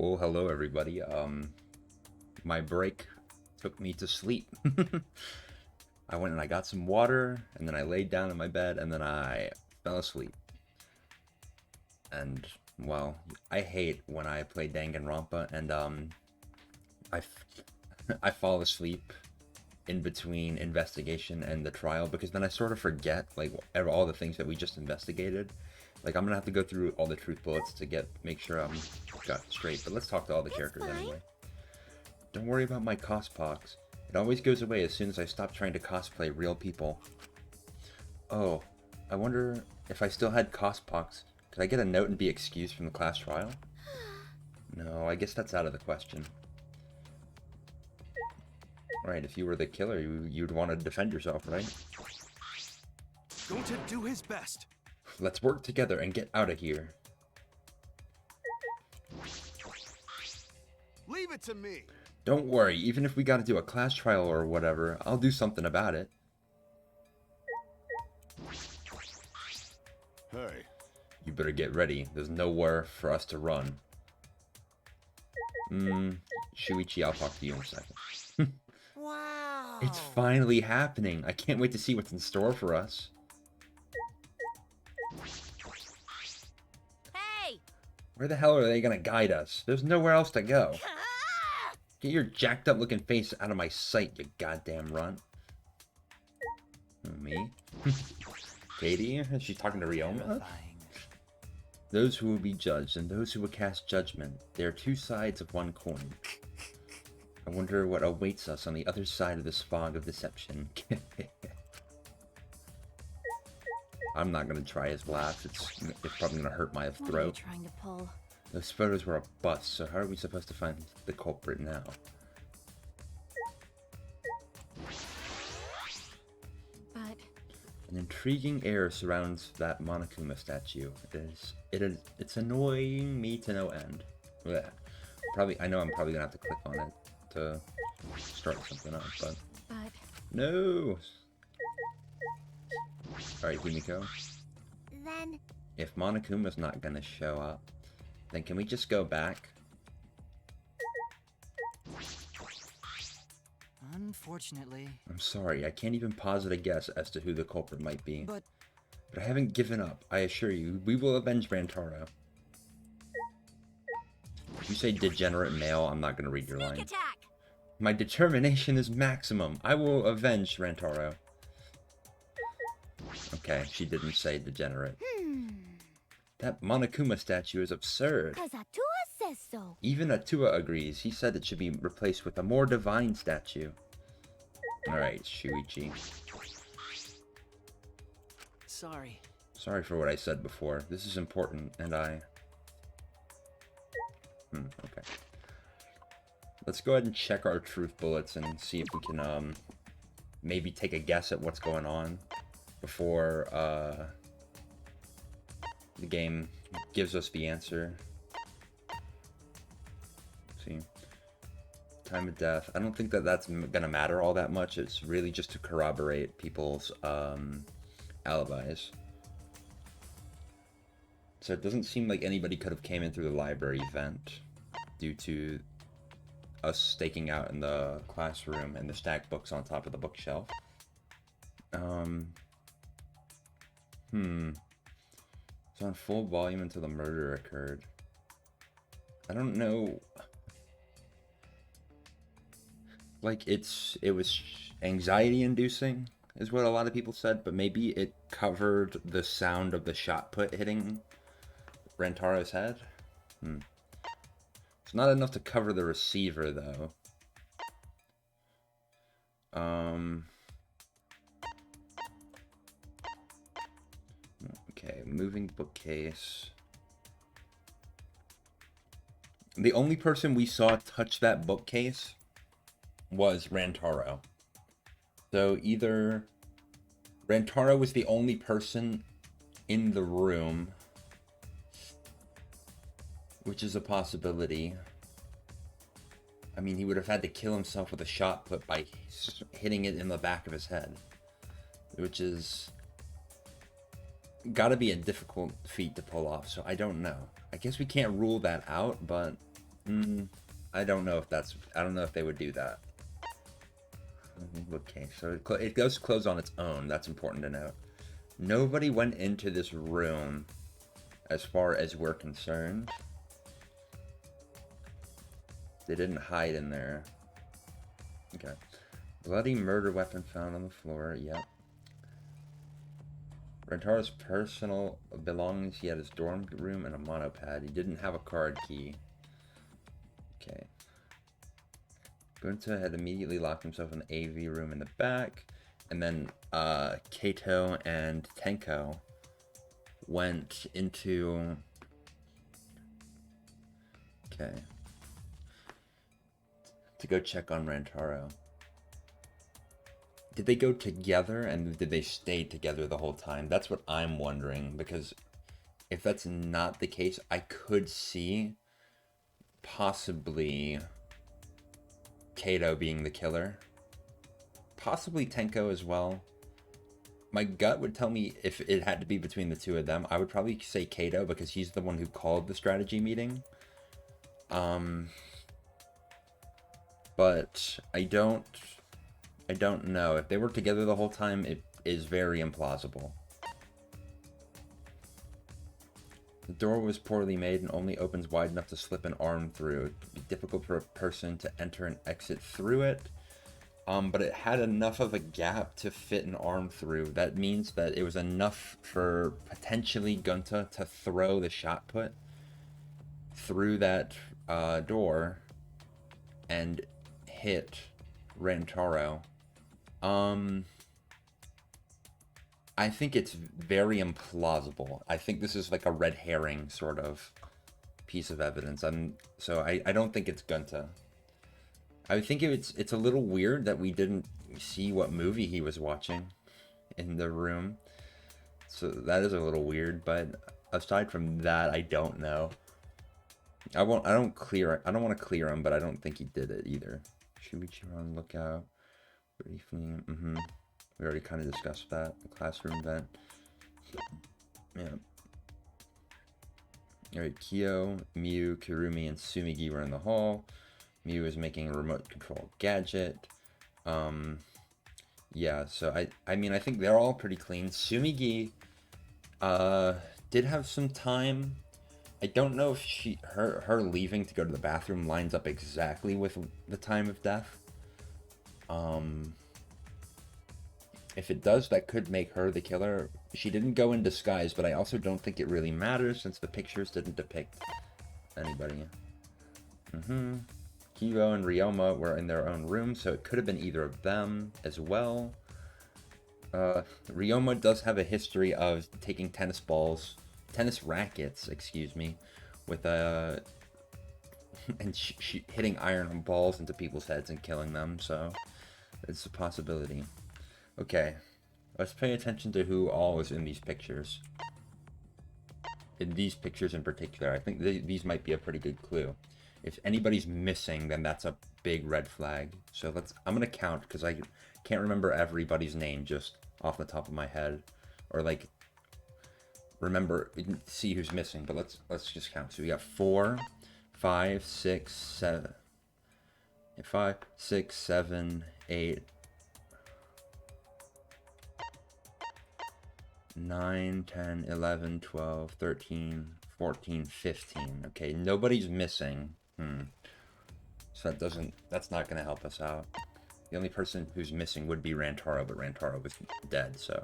Well, hello everybody. My break took me to sleep. I went and I got some water, and then I laid down in my bed, and then I fell asleep. And, well, I hate when I play Danganronpa, and, I fall asleep in between investigation and the trial, because then I sort of forget, like, all the things that we just investigated. Like, I'm gonna have to go through all the truth bullets to make sure I'm got straight, but let's talk to all the characters anyway. Don't worry about my cospox. It always goes away as soon as I stop trying to cosplay real people. Oh, I wonder if I still had cospox. Could I get a note and be excused from the class trial? No, I guess that's out of the question. Right, if you were the killer, you'd want to defend yourself, right? Going to do his best. Let's work together and get out of here. Leave it to me. Don't worry, even if we gotta do a class trial or whatever, I'll do something about it. Hey. You better get ready. There's nowhere for us to run. Shuichi, I'll talk to you in a second. Wow. It's finally happening. I can't wait to see what's in store for us. Hey! Where the hell are they gonna guide us? There's nowhere else to go. Get your jacked up looking face out of my sight, you goddamn runt. Me? Katie? She's talking to Ryoma? Those who will be judged and those who will cast judgment. They are two sides of one coin. I wonder what awaits us on the other side of this fog of deception. I'm not gonna try his laugh. It's probably gonna hurt my throat. What are you trying to pull? Those photos were a bust, so how are we supposed to find the culprit now? But An intriguing air surrounds that Monokuma statue. It's annoying me to no end. Blech. I know I'm probably gonna have to click on it to start something up, but no. Alright, Himiko. then If Monokuma's not gonna show up, then can we just go back? Unfortunately. I'm sorry, I can't even posit a guess as to who the culprit might be. But I haven't given up. I assure you, we will avenge Rantaro. If you say degenerate male, I'm not gonna read your line. attack! My determination is maximum. I will avenge Rantaro. Okay, she didn't say degenerate. That Monokuma statue is absurd. Cause Atua says so. Even Atua agrees. He said it should be replaced with a more divine statue. Alright, Shuichi. sorry. Sorry for what I said before. This is important, and I... okay. Let's go ahead and check our truth bullets and see if we can, maybe take a guess at what's going on before, the game gives us the answer. Let's see. Time of death. I don't think that that's gonna matter all that much. It's really just to corroborate people's, alibis. So it doesn't seem like anybody could have came in through the library vent due to us staking out in the classroom and the stacked books on top of the bookshelf. It's on full volume until the murder occurred. I don't know. Like, it was anxiety inducing, is what a lot of people said, but maybe it covered the sound of the shot put hitting Rantaro's head. It's not enough to cover the receiver, though. Okay, moving bookcase. The only person we saw touch that bookcase was Rantaro. So either Rantaro was the only person in the room, which is a possibility. I mean, he would have had to kill himself with a shot put by hitting it in the back of his head, which is gotta be a difficult feat to pull off, so I don't know. I guess we can't rule that out, but I don't know if that's, I don't know if they would do that. Okay, so it goes close on its own. That's important to note. Nobody went into this room as far as we're concerned. They didn't hide in there. Okay. Bloody murder weapon found on the floor. Yep. Rentaro's personal belongings. He had his dorm room and a monopad. He didn't have a card key. Okay. Gunta had immediately locked himself in the AV room in the back. And then Kato and Tenko went into... Okay. To go check on Rantaro. Did they go together and did they stay together the whole time? That's what I'm wondering, because if that's not the case, I could see possibly Kato being the killer. Possibly Tenko as well. My gut would tell me if it had to be between the two of them, I would probably say Kato because he's the one who called the strategy meeting. But I don't know. If they were together the whole time, it is very implausible. The door was poorly made and only opens wide enough to slip an arm through. It'd be difficult for a person to enter and exit through it. But it had enough of a gap to fit an arm through. That means that it was enough for potentially Gunta to throw the shot put through that door and hit Rantaro. I think it's very implausible. I think this is like a red herring sort of piece of evidence. So I don't think it's Gunta. I think it's a little weird that we didn't see what movie he was watching in the room. So that is a little weird, but aside from that, I don't know. I don't want to clear him, but I don't think he did it either. Shuichi on lookout. Briefly. We already kind of discussed that. The classroom vent. Yeah. Alright, Kyo, Miu, Kirumi, and Sumigi were in the hall. Miu is making a remote control gadget. Yeah, so I mean, I think they're all pretty clean. Sumigi did have some time. I don't know if her leaving to go to the bathroom lines up exactly with the time of death. If it does, that could make her the killer. She didn't go in disguise, but I also don't think it really matters since the pictures didn't depict anybody. Kiyo and Ryoma were in their own room, so it could have been either of them as well. Ryoma does have a history of taking tennis rackets, excuse me, with and hitting iron balls into people's heads and killing them, so it's a possibility. Okay, let's pay attention to who all is in these pictures. In these pictures in particular, I think these might be a pretty good clue. If anybody's missing, then that's a big red flag. So I'm gonna count because I can't remember everybody's name just off the top of my head, or like see who's missing. But let's just count. So we got 4, 5, 6, 7, 5, 6, 7, 8, 9, 10, 11, 12, 13, 14, 15. Okay, nobody's missing. So that's not gonna help us out. The only person who's missing would be Rantaro, but Rantaro was dead, so.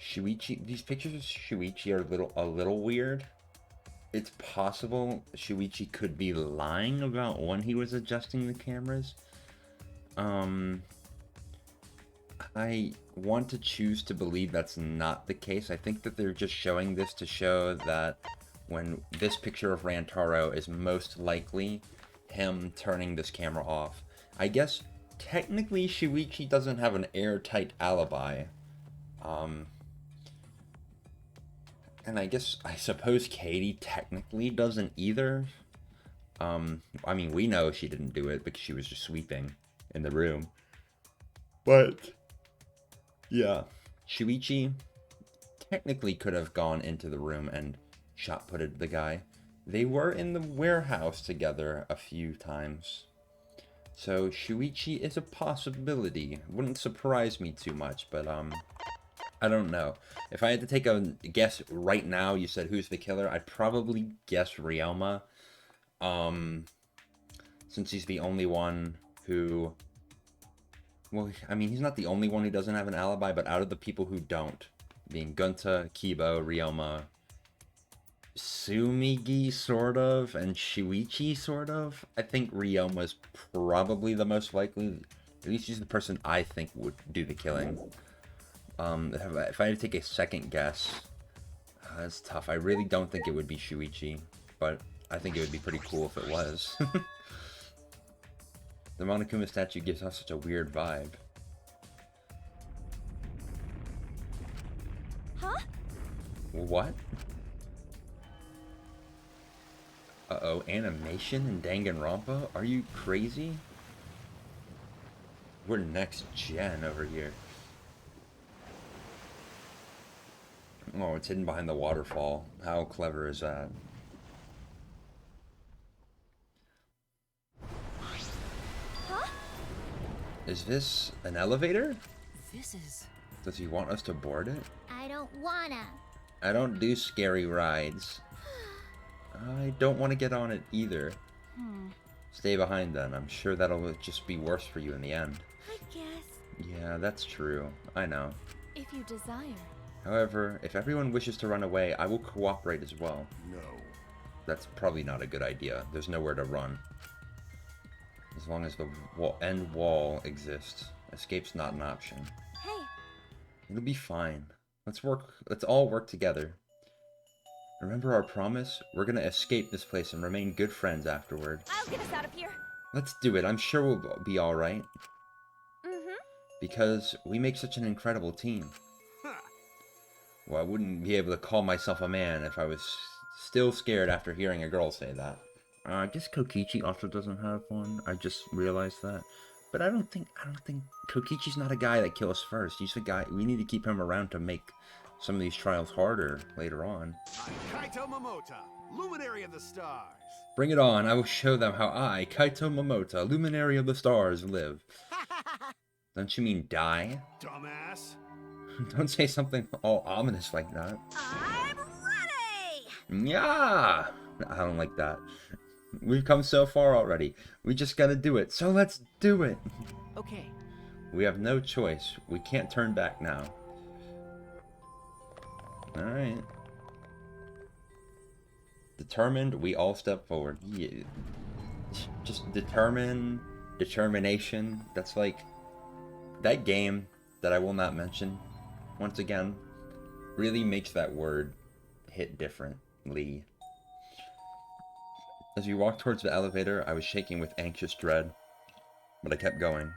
Shuichi, these pictures of Shuichi are a little weird. It's possible Shuichi could be lying about when he was adjusting the cameras. I want to choose to believe that's not the case. I think that they're just showing this to show that when this picture of Rantaro is most likely him turning this camera off. I guess technically Shuichi doesn't have an airtight alibi. And I suppose Katie technically doesn't either. I mean, we know she didn't do it because she was just sweeping in the room. But yeah, Shuichi technically could have gone into the room and shot-putted the guy. They were in the warehouse together a few times. So Shuichi is a possibility. Wouldn't surprise me too much, but I don't know. If I had to take a guess right now, you said who's the killer, I'd probably guess Ryoma. Since he's the only one who... Well, I mean, he's not the only one who doesn't have an alibi, but out of the people who don't, being Gunta, Kibo, Ryoma, Sumigi, sort of, and Shuichi, sort of, I think Ryoma's probably the most likely. At least he's the person I think would do the killing. If I had to take a second guess, that's tough. I really don't think it would be Shuichi, but I think it would be pretty cool if it was. The Monokuma statue gives off such a weird vibe. Huh? What? Uh-oh, animation in Danganronpa? Are you crazy? We're next gen over here. Oh, it's hidden behind the waterfall. How clever is that? Huh? Is this an elevator? This is... Does he want us to board it? I don't wanna. I don't do scary rides. I don't want to get on it either. Stay behind then. I'm sure that'll just be worse for you in the end. I guess. Yeah, that's true. I know. If you desire. However, if everyone wishes to run away, I will cooperate as well. No. That's probably not a good idea. There's nowhere to run. As long as the end wall exists, escape's not an option. Hey. It'll be fine. Let's all work together. Remember our promise? We're gonna escape this place and remain good friends afterward. I'll get us out of here. Let's do it. I'm sure we'll be alright. Because we make such an incredible team. Well, I wouldn't be able to call myself a man if I was still scared after hearing a girl say that. I guess Kokichi also doesn't have one. I just realized that. But I don't think Kokichi's not a guy that kills first. He's a guy, we need to keep him around to make some of these trials harder later on. I'm Kaito Momota, Luminary of the Stars. Bring it on. I will show them how I, Kaito Momota, Luminary of the Stars, live. Don't you mean die? Dumbass. Don't say something all ominous like that. I'm ready. Yeah, I don't like that. We've come so far already. We just gotta do it. So let's do it. Okay. We have no choice. We can't turn back now. Alright. Determined, we all step forward. Yeah. Just determination. That's like that game that I will not mention once again really makes that word hit differently. As we walked towards the elevator, I was shaking with anxious dread, but I kept going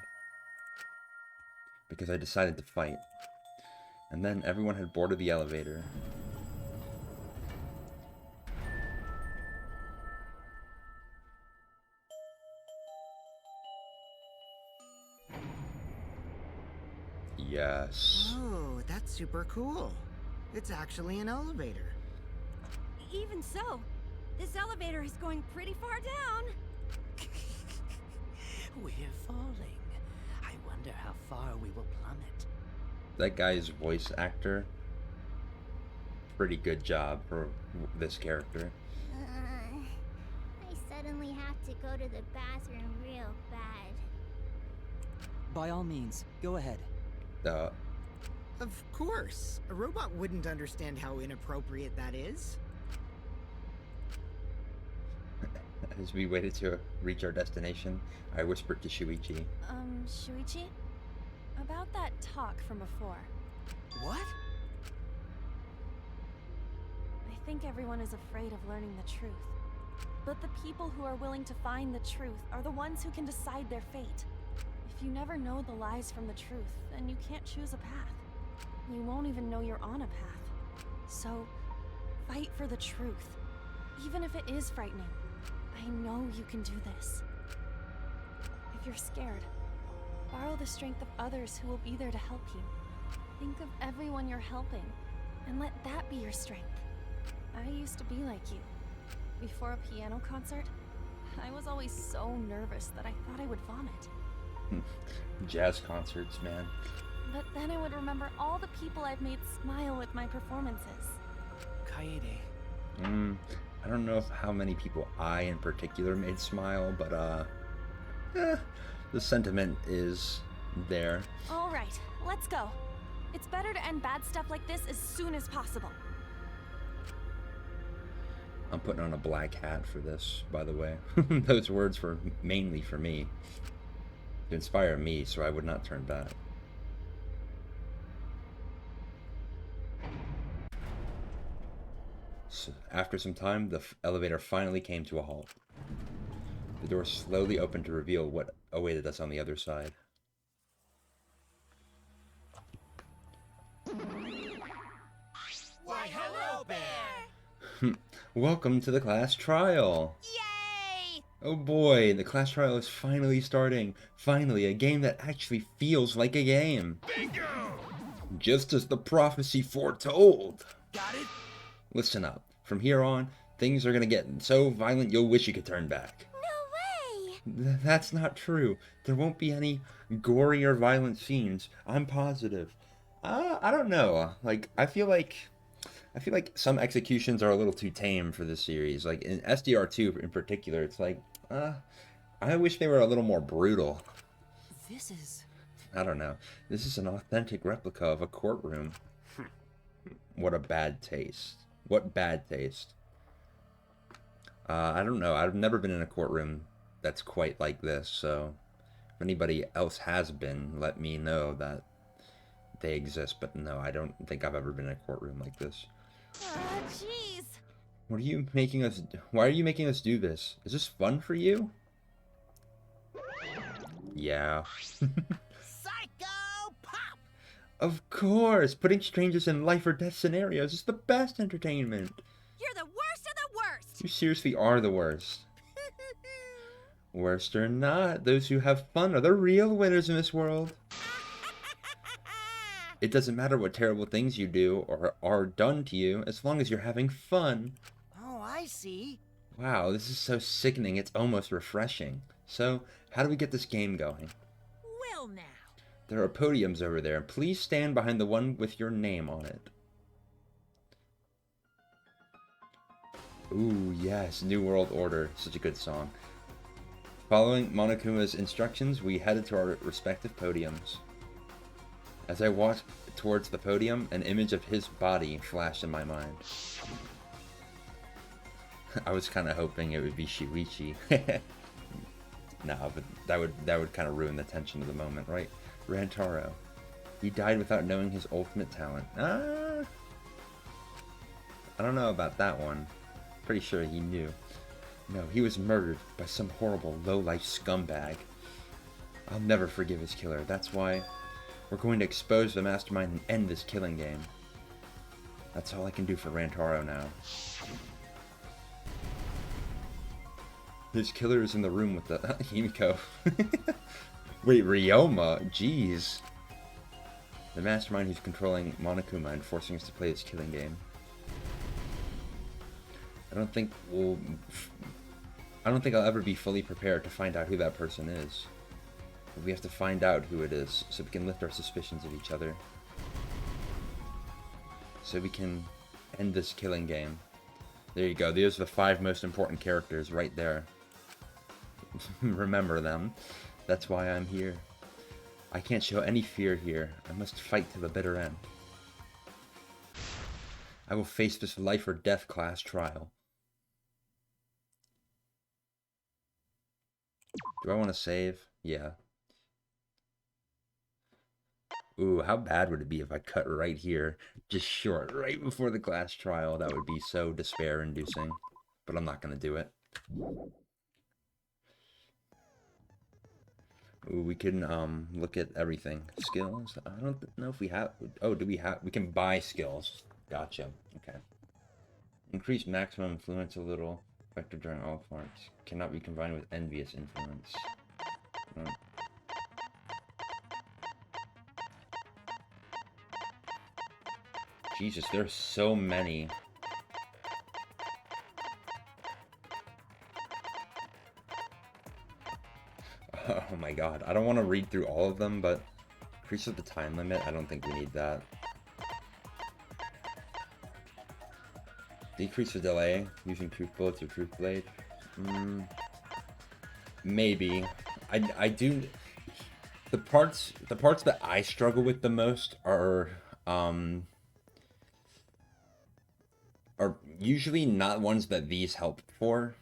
because I decided to fight. And then everyone had boarded the elevator. Yes. Oh, that's super cool. It's actually an elevator. Even so, this elevator is going pretty far down. We're falling. I wonder how far we will plummet. That guy's voice actor, pretty good job for this character. I suddenly have to go to the bathroom real bad. By all means, go ahead. Of course. A robot wouldn't understand how inappropriate that is. As we waited to reach our destination, I whispered to Shuichi. Shuichi? About that talk from before. What? I think everyone is afraid of learning the truth. But the people who are willing to find the truth are the ones who can decide their fate. If you never know the lies from the truth, then you can't choose a path. You won't even know you're on a path. So, fight for the truth. Even if it is frightening. I know you can do this. If you're scared, borrow the strength of others who will be there to help you. Think of everyone you're helping. And let that be your strength. I used to be like you. Before a piano concert, I was always so nervous that I thought I would vomit. Jazz concerts, man. But then I would remember all the people I've made smile with my performances. Kaede. I don't know how many people I in particular made smile, but the sentiment is there. All right, let's go. It's better to end bad stuff like this as soon as possible. I'm putting on a black hat for this, by the way. Those words were mainly for me. To inspire me, so I would not turn back. So after some time, the elevator finally came to a halt. The door slowly opened to reveal what awaited us on the other side. Why, hello, Bear! Welcome to the class trial! Yay! Oh boy, the class trial is finally starting. Finally, a game that actually feels like a game. Bingo! Just as the prophecy foretold. Got it? Listen up. From here on, things are gonna get so violent you'll wish you could turn back. No way! That's not true. There won't be any gory or violent scenes. I'm positive. I don't know. Like, I feel like some executions are a little too tame for this series. Like in SDR2 in particular, it's like, I wish they were a little more brutal. This is... I don't know. This is an authentic replica of a courtroom. What a bad taste. What bad taste. I don't know. I've never been in a courtroom that's quite like this, so if anybody else has been, let me know that they exist. But no, I don't think I've ever been in a courtroom like this. Jeez. What are you making us... Why are you making us do this? Is this fun for you? Yeah. Psycho Pop! Of course! Putting strangers in life or death scenarios is the best entertainment! You're the worst of the worst! You seriously are the worst. Worst or not, those who have fun are the real winners in this world. It doesn't matter what terrible things you do or are done to you, as long as you're having fun. Oh, I see. Wow, this is so sickening, it's almost refreshing. So, how do we get this game going? Well, now. There are podiums over there. Please stand behind the one with your name on it. Ooh, yes, New World Order. Such a good song. Following Monokuma's instructions, we headed to our respective podiums. As I walked towards the podium, an image of his body flashed in my mind. I was kind of hoping it would be Shuichi. No, but that would kind of ruin the tension of the moment, right? Rantaro. He died without knowing his ultimate talent. I don't know about that one. Pretty sure he knew. No, he was murdered by some horrible low-life scumbag. I'll never forgive his killer. That's why we're going to expose the mastermind and end this killing game. That's all I can do for Rantaro now. His killer is in the room with the Himiko. Wait, Ryoma? Jeez. The mastermind who's controlling Monokuma and forcing us to play this killing game. I don't think I'll ever be fully prepared to find out who that person is. But we have to find out who it is so we can lift our suspicions of each other. So we can end this killing game. There you go. These are the 5 most important characters right there. Remember them. That's why I'm here. I can't show any fear here. I must fight to the bitter end. I will face this life or death class trial. Do I want to save? Yeah. Ooh, how bad would it be if I cut right here, just short, right before the class trial? That would be so despair-inducing. But I'm not going to do it. Ooh, we can look at everything. Skills? I don't know if we have... Oh, do we have... We can buy skills. Gotcha. Okay. Increase maximum influence a little. Effective during all parts. Cannot be combined with envious influence. Jesus, there's so many. Oh my god, I don't want to read through all of them, but increase of the time limit, I don't think we need that. Decrease the delay using truth bullets or truth blade. Maybe. I do. The parts that I struggle with the most are usually not ones that these help for.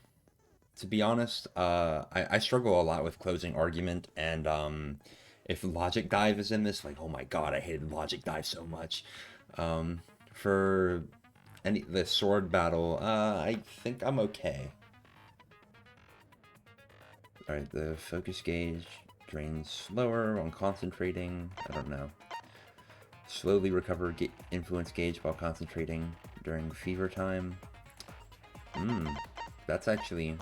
To be honest, I struggle a lot with closing argument, and if logic dive is in this, like, oh my god, I hated logic dive so much. For the sword battle, I think I'm okay. Alright, the focus gauge drains slower when concentrating. I don't know. Slowly recover influence gauge while concentrating during fever time. That's actually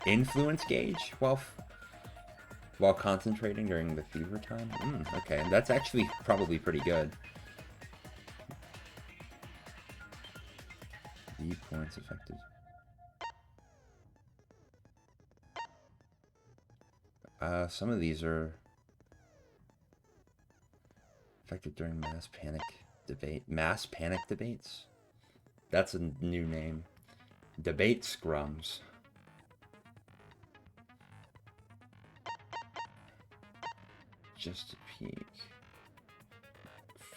influence gauge while concentrating during the fever time. Okay, that's actually probably pretty good. V points affected. Some of these are affected during mass panic debates. That's a new name. Debate scrums. Just a peek.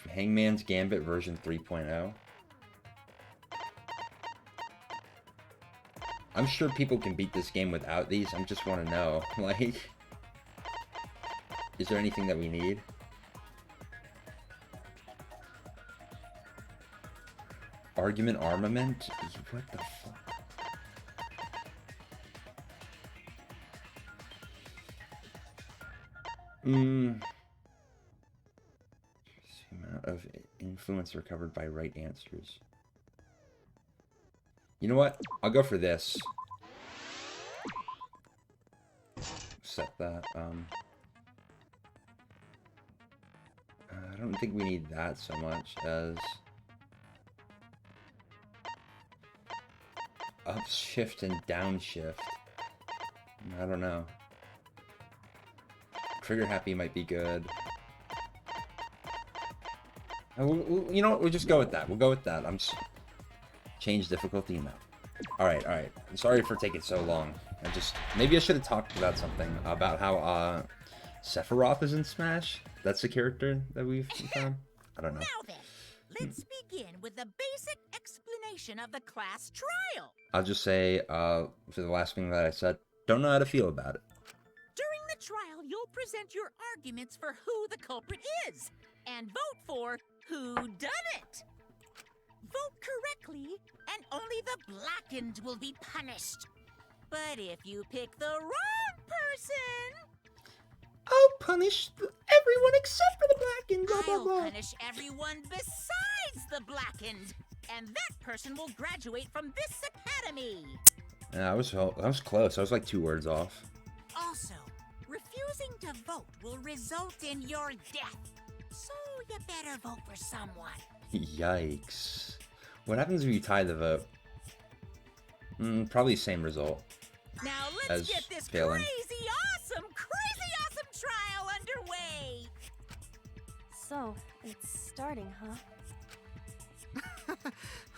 Hangman's Gambit version 3.0. I'm sure people can beat this game without these. I just want to know, like, is there anything that we need? Argument armament? What the fuck? The amount of influence recovered by right answers. You know what? I'll go for this. Set that. I don't think we need that so much as upshift and downshift. I don't know. Trigger happy might be good. You know what? We'll just go with that. We'll go with that. Change difficulty now. All right. I'm sorry for taking so long. Maybe I should have talked about something about how Sephiroth is in Smash. That's the character that we've found. I don't know. Now then, let's begin with the basic explanation of the class trial. I'll just say, for the last thing that I said, don't know how to feel about it. During the trial, you'll present your arguments for who the culprit is, and vote for who done it. Vote correctly, and only the blackened will be punished. But if you pick the wrong person, I'll punish everyone except for the blackened. Blah, blah, blah. I'll punish everyone besides the blackened, and that person will graduate from this academy. Yeah, I was close. I was like 2 words off. Also, refusing to vote will result in your death. So you better vote for someone. Yikes. What happens if you tie the vote? Probably same result. Now let's As get this failing. crazy awesome trial underway. So, it's starting, huh?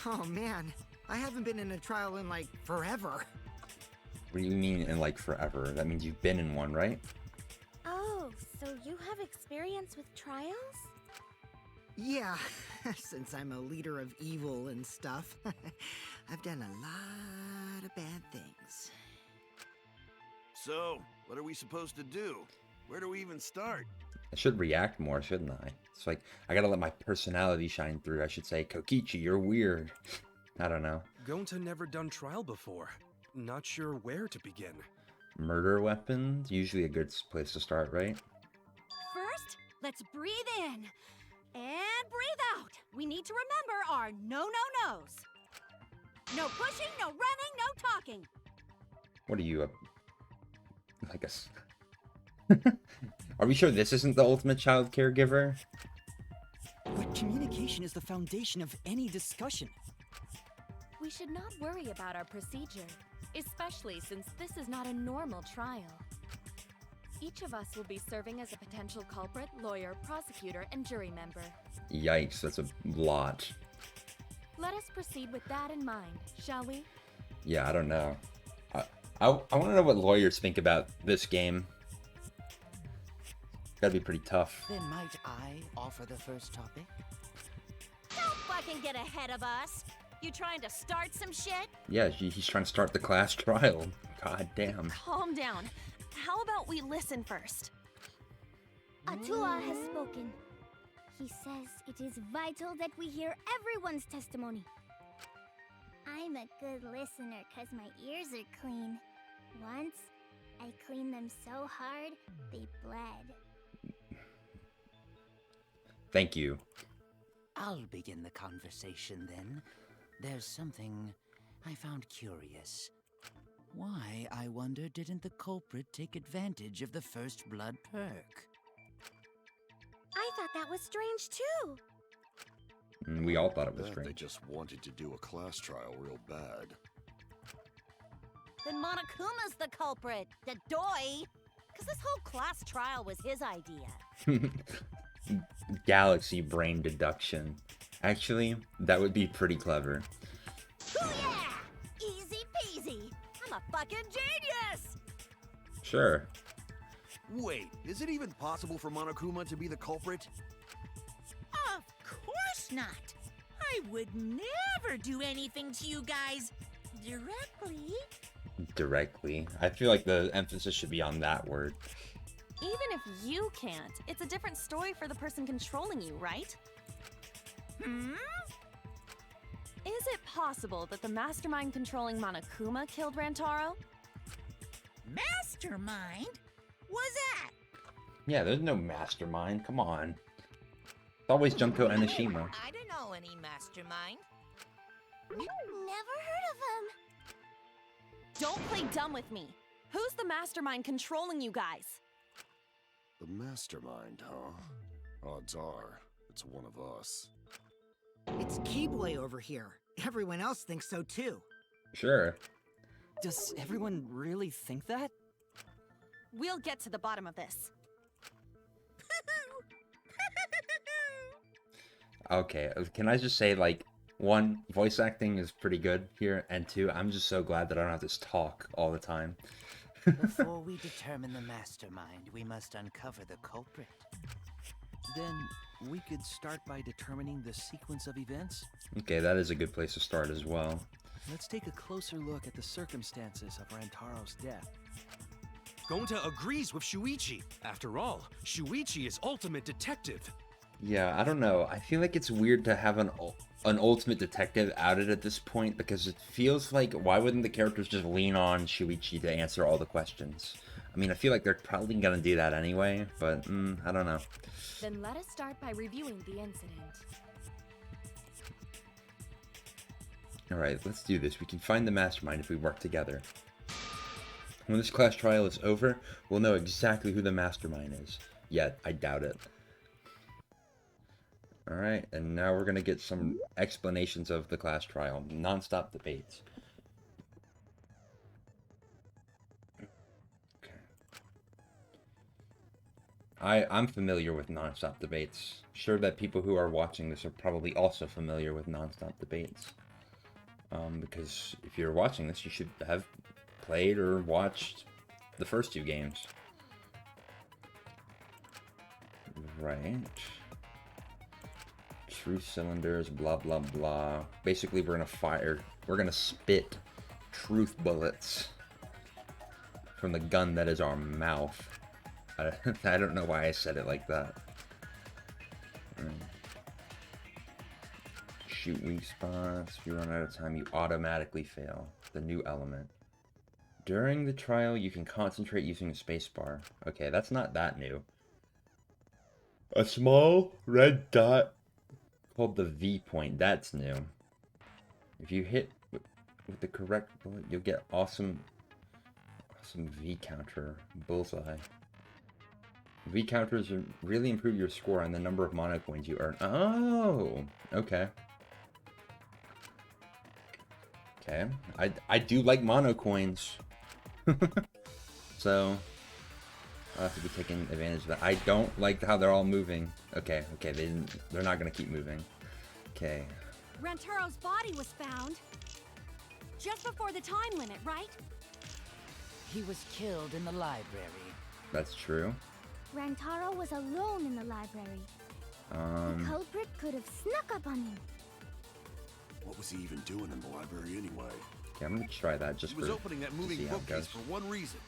Oh man, I haven't been in a trial in like forever. What do you mean in like forever? That means you've been in one, right? Oh, so you have experience with trials? Yeah, since I'm a leader of evil and stuff, I've done a lot of bad things. So, what are we supposed to do? Where do we even start? I should react more, shouldn't I? It's like, I gotta let my personality shine through. I should say, Kokichi, you're weird. I don't know. Gonta never done trial before. Not sure where to begin. Murder weapons? Usually a good place to start, right? First, let's breathe in and breathe out. We need to remember our no-no-nos. No pushing, no running, no talking. What are you, like Are we sure this isn't the ultimate child caregiver? But communication is the foundation of any discussion. We should not worry about our procedure, especially since this is not a normal trial. Each of us will be serving as a potential culprit, lawyer, prosecutor, and jury member. Yikes, that's a lot. Let us proceed with that in mind, shall we? Yeah, I don't know. I want to know what lawyers think about this game. Gotta be pretty tough. Then might I offer the first topic? Don't fucking get ahead of us. You trying to start some shit? Yeah, he's trying to start the class trial. God damn. Calm down. How about we listen first? Atua has spoken. He says it is vital that we hear everyone's testimony. I'm a good listener because my ears are clean. Once, I cleaned them so hard, they bled. Thank you. I'll begin the conversation then. There's something I found curious. Why, I wonder, didn't the culprit take advantage of the first blood perk? I thought that was strange too. We all thought it was Bet strange. they just wanted to do a class trial real bad. Then Monokuma's the culprit, the doy. Because this whole class trial was his idea. Galaxy brain deduction. Actually, that would be pretty clever. Oh yeah! Easy peasy. I'm a fucking genius! Sure. Wait, is it even possible for Monokuma to be the culprit? Of course not. I would never do anything to you guys directly. Directly. I feel like the emphasis should be on that word. Even if you can't, it's a different story for the person controlling you, right? Hmm? Is it possible that the mastermind controlling Monokuma killed Rantaro? Mastermind? Was that? Yeah, there's no mastermind. Come on. It's always Junko Enoshima. I don't know any mastermind. Never heard of him. Don't play dumb with me. Who's the mastermind controlling you guys? The mastermind, huh? Odds are, it's one of us. It's Keyboy over here. Everyone else thinks so too. Sure. Does everyone really think that? We'll get to the bottom of this. Okay, can I just say, like, one, voice acting is pretty good here, and two, I'm just so glad that I don't have to talk all the time. Before we determine the mastermind, we must uncover the culprit. Then we could start by determining the sequence of events. Okay, that is a good place to start as well. Let's take a closer look at the circumstances of Rantaro's death. Gonta agrees with Shuichi. After all, Shuichi is ultimate detective. Yeah, I don't know. I feel like it's weird to have an ultimate detective outed at this point, because it feels like, why wouldn't the characters just lean on Shuichi to answer all the questions? I mean, I feel like they're probably gonna do that anyway, but I don't know. Then let us start by reviewing the incident. Alright, let's do this. We can find the mastermind if we work together. When this class trial is over, we'll know exactly who the mastermind is. Yet, I doubt it. Alright, and now we're gonna get some explanations of the class trial. Non-stop debates. I'm familiar with non-stop debates. Sure that people who are watching this are probably also familiar with non-stop debates. Because if you're watching this, you should have played or watched the first two games. Right. Truth cylinders, blah blah blah. Basically, we're gonna spit truth bullets from the gun that is our mouth. I don't know why I said it like that. Shoot weak spots. If you run out of time, you automatically fail. The new element. During the trial, you can concentrate using the spacebar. Okay, that's not that new. A small red dot called the V point. That's new. If you hit with the correct bullet, you'll get awesome V counter bullseye. V counters really improve your score on the number of mono coins you earn. Oh, okay. Okay, I do like mono coins. So I'll have to be taking advantage of that. I don't like how they're all moving. Okay, they're not gonna keep moving. Okay. Rantaro's body was found just before the time limit, right? He was killed in the library. That's true. Rantaro was alone in the library. The culprit could have snuck up on him. What was he even doing in the library anyway? Okay, I'm gonna try that just He was for opening that to moving see how it bookcase goes. for one reason.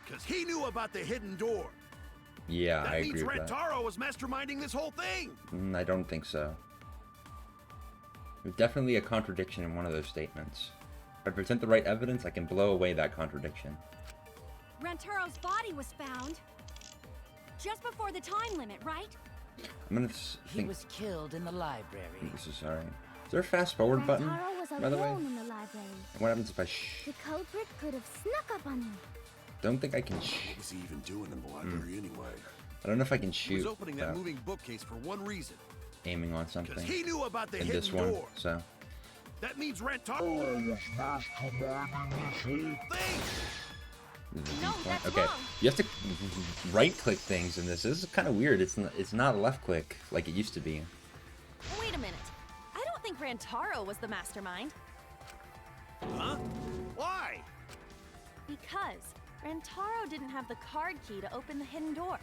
Because he knew about the hidden door. Yeah, That I means agree with that. Rantaro was masterminding this whole thing. I don't think so. There's definitely a contradiction in one of those statements. If I present the right evidence, I can blow away that contradiction. Rantaro's body was found just before the time limit, right? I'm gonna He think was killed in the library. this is alright. Is there a fast forward button, Rantaro was by the way? alone in the library. What happens if I The culprit could have snuck up on him. don't think I can What was he even doing in the library anyway? I don't know if I can He was shoot opening that without moving bookcase for one reason. aiming on Because something he knew about the in hidden this one, door. so That means Rantaro was masterminding this whole thing. this is a No, viewpoint. that's Okay, wrong. you have to right-click things in this. This is kind of weird. It's not a left-click like it used to be. Wait a minute. I don't think Rantaro was the mastermind. Huh? Why? Because Rantaro didn't have the card key to open the hidden door.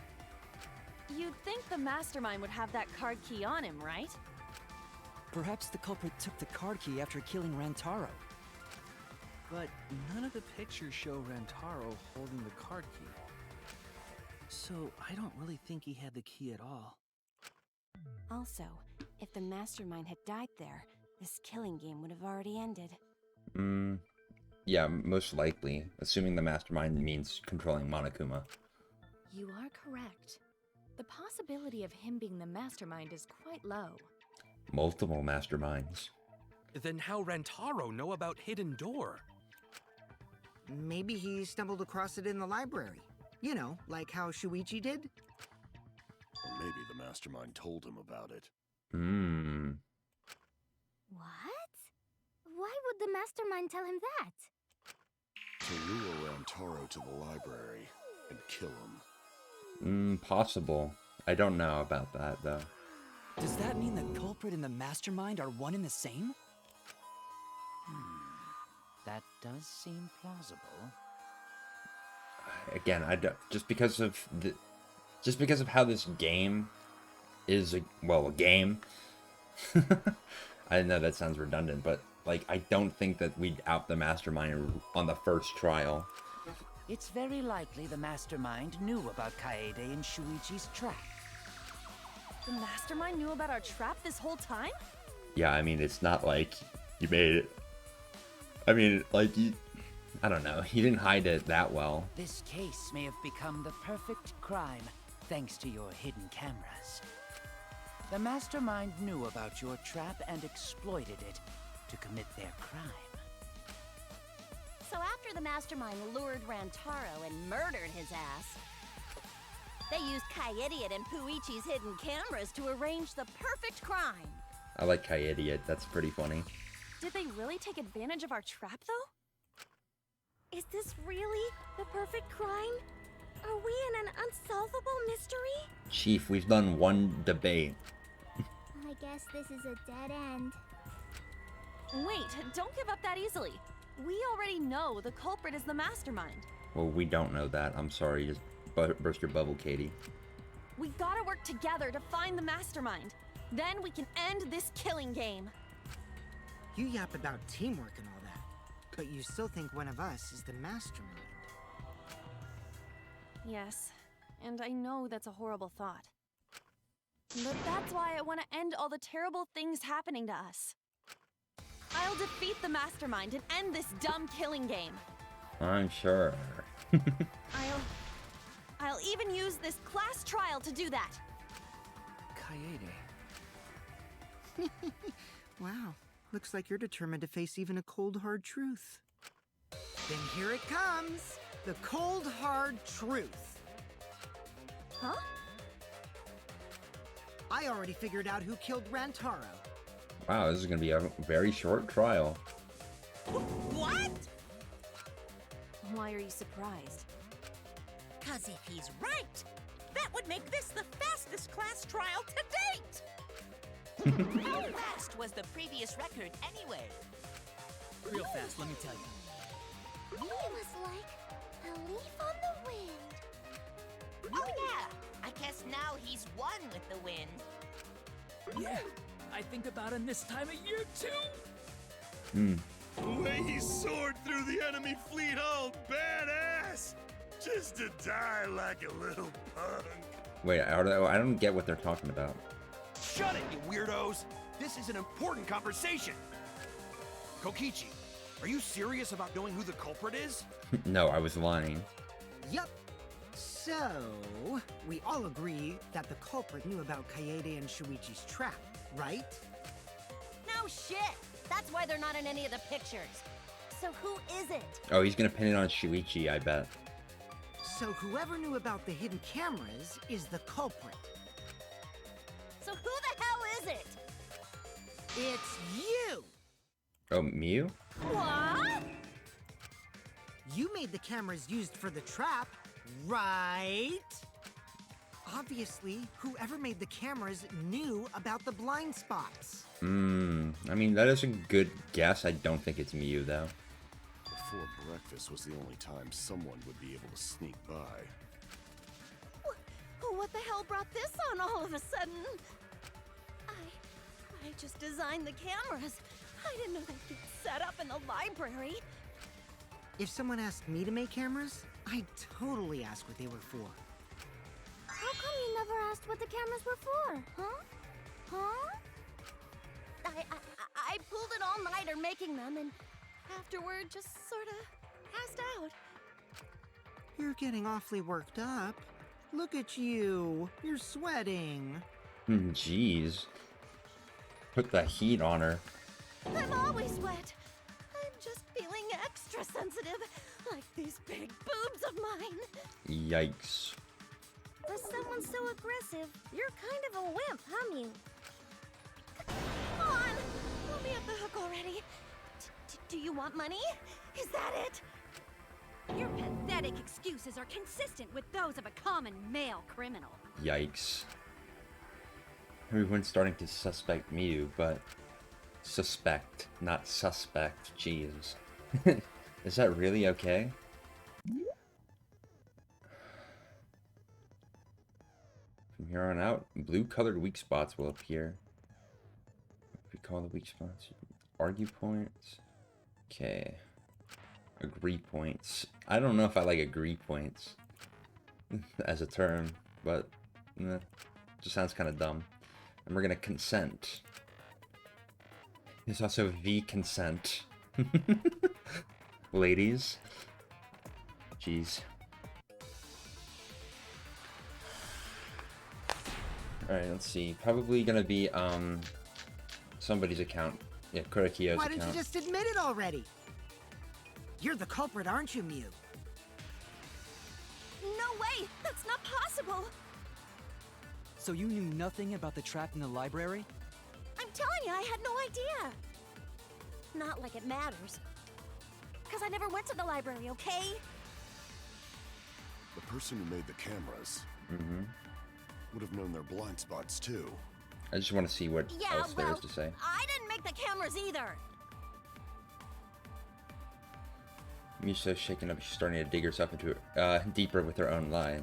You'd think the mastermind would have that card key on him, right? Perhaps the culprit took the card key after killing Rantaro. But none of the pictures show Rantaro holding the card key. So I don't really think he had the key at all. Also, if the mastermind had died there, this killing game would have already ended. Yeah, most likely, assuming the mastermind means controlling Monokuma. You are correct. The possibility of him being the mastermind is quite low. Multiple masterminds. Then how Rantaro know about hidden door? Maybe he stumbled across it in the library. You know, like how Shuichi did? Or maybe the mastermind told him about it. What? Why would the mastermind tell him that? To lure Rantaro to the library and kill him. Possible. I don't know about that, though. Does that mean the culprit and the mastermind are one and the same? That does seem plausible. Again, I don't, just because of how this game is a game. I know that sounds redundant, but like I don't think that we'd out the mastermind on the first trial. It's very likely the mastermind knew about Kaede and Shuichi's trap. The mastermind knew about our trap this whole time? Yeah, I mean it's not like you made it. I mean, like I don't know, he didn't hide it that well. This case may have become the perfect crime thanks to your hidden cameras. The mastermind knew about your trap and exploited it to commit their crime. So after the mastermind lured Rantaro and murdered his ass, they used Kaede and Puichi's hidden cameras to arrange the perfect crime. I like Kaede, that's pretty funny. Did they really take advantage of our trap, though? Is this really the perfect crime? Are we in an unsolvable mystery? Chief, we've done one debate. I guess this is a dead end. Wait, don't give up that easily. We already know the culprit is the mastermind. Well, we don't know that. I'm sorry, just burst your bubble, Katie. We gotta work together to find the mastermind. Then we can end this killing game. You yap about teamwork and all that, but you still think one of us is the mastermind. Yes, and I know that's a horrible thought. But that's why I want to end all the terrible things happening to us. I'll defeat the mastermind and end this dumb killing game. I'm sure. I'll even use this class trial to do that. Kaede. Wow, looks like you're determined to face even a cold, hard truth. Then here it comes, the cold, hard truth. Huh? I already figured out who killed Rantaro. Wow, this is gonna be a very short trial. What? Why are you surprised? Cause if he's right, that would make this the fastest class trial to date! How fast was the previous record anyway? Real fast, let me tell you. It was like a leaf on the wind. Oh yeah, I guess now he's one with the wind. Yeah, I think about him this time of year too. Hmm. The way he soared through the enemy fleet, all badass! Just to die like a little punk. Wait, I don't get what they're talking about. Shut it, you weirdos! This is an important conversation! Kokichi, are you serious about knowing who the culprit is? No, I was lying. Yup. So, we all agree that the culprit knew about Kaede and Shuichi's trap, right? No shit! That's why they're not in any of the pictures. So who is it? Oh, he's gonna pin it on Shuichi, I bet. So whoever knew about the hidden cameras is the culprit. So who the hell is it? It's you! Oh, Mew? What? You made the cameras used for the trap, right? Obviously, whoever made the cameras knew about the blind spots. I mean, that is a good guess. I don't think it's Mew, though. Before breakfast was the only time someone would be able to sneak by. What the hell brought this on all of a sudden? I just designed the cameras. I didn't know they'd get set up in the library. If someone asked me to make cameras, I'd totally ask what they were for. How come you never asked what the cameras were for, huh? Huh? I pulled an all-nighter making them, and afterward just sort of passed out. You're getting awfully worked up. Look at you. You're sweating. Jeez. Put the heat on her. I'm always wet. I'm just feeling extra sensitive, like these big boobs of mine. Yikes. For someone so aggressive, you're kind of a wimp, huh, Mew? Come on, let me off the hook already. Do you want money? Is that it? Your pathetic excuses are consistent with those of a common male criminal. Yikes. Everyone's starting to suspect Mew, but suspect, not suspect. Jeez. Is that really okay? From here on out, blue-colored weak spots will appear. What do we call the weak spots? Argue points. Okay. Agree points. I don't know if I like agree points as a term, but just sounds kind of dumb. And we're gonna consent. There's also V consent. Ladies. Jeez. Alright, let's see. Probably gonna be somebody's account. Yeah, Kurakio's Why account. didn't you just admit it already? You're the culprit, aren't you, Mew? No way! That's not possible! So you knew nothing about the trap in the library? I'm telling you, I had no idea! Not like it matters. Because I never went to the library, okay? The person who made the cameras would have known their blind spots too. I just want to see what else there is to say. I didn't make the cameras either! Mew's shaken up. She's starting to dig herself into deeper with her own lies.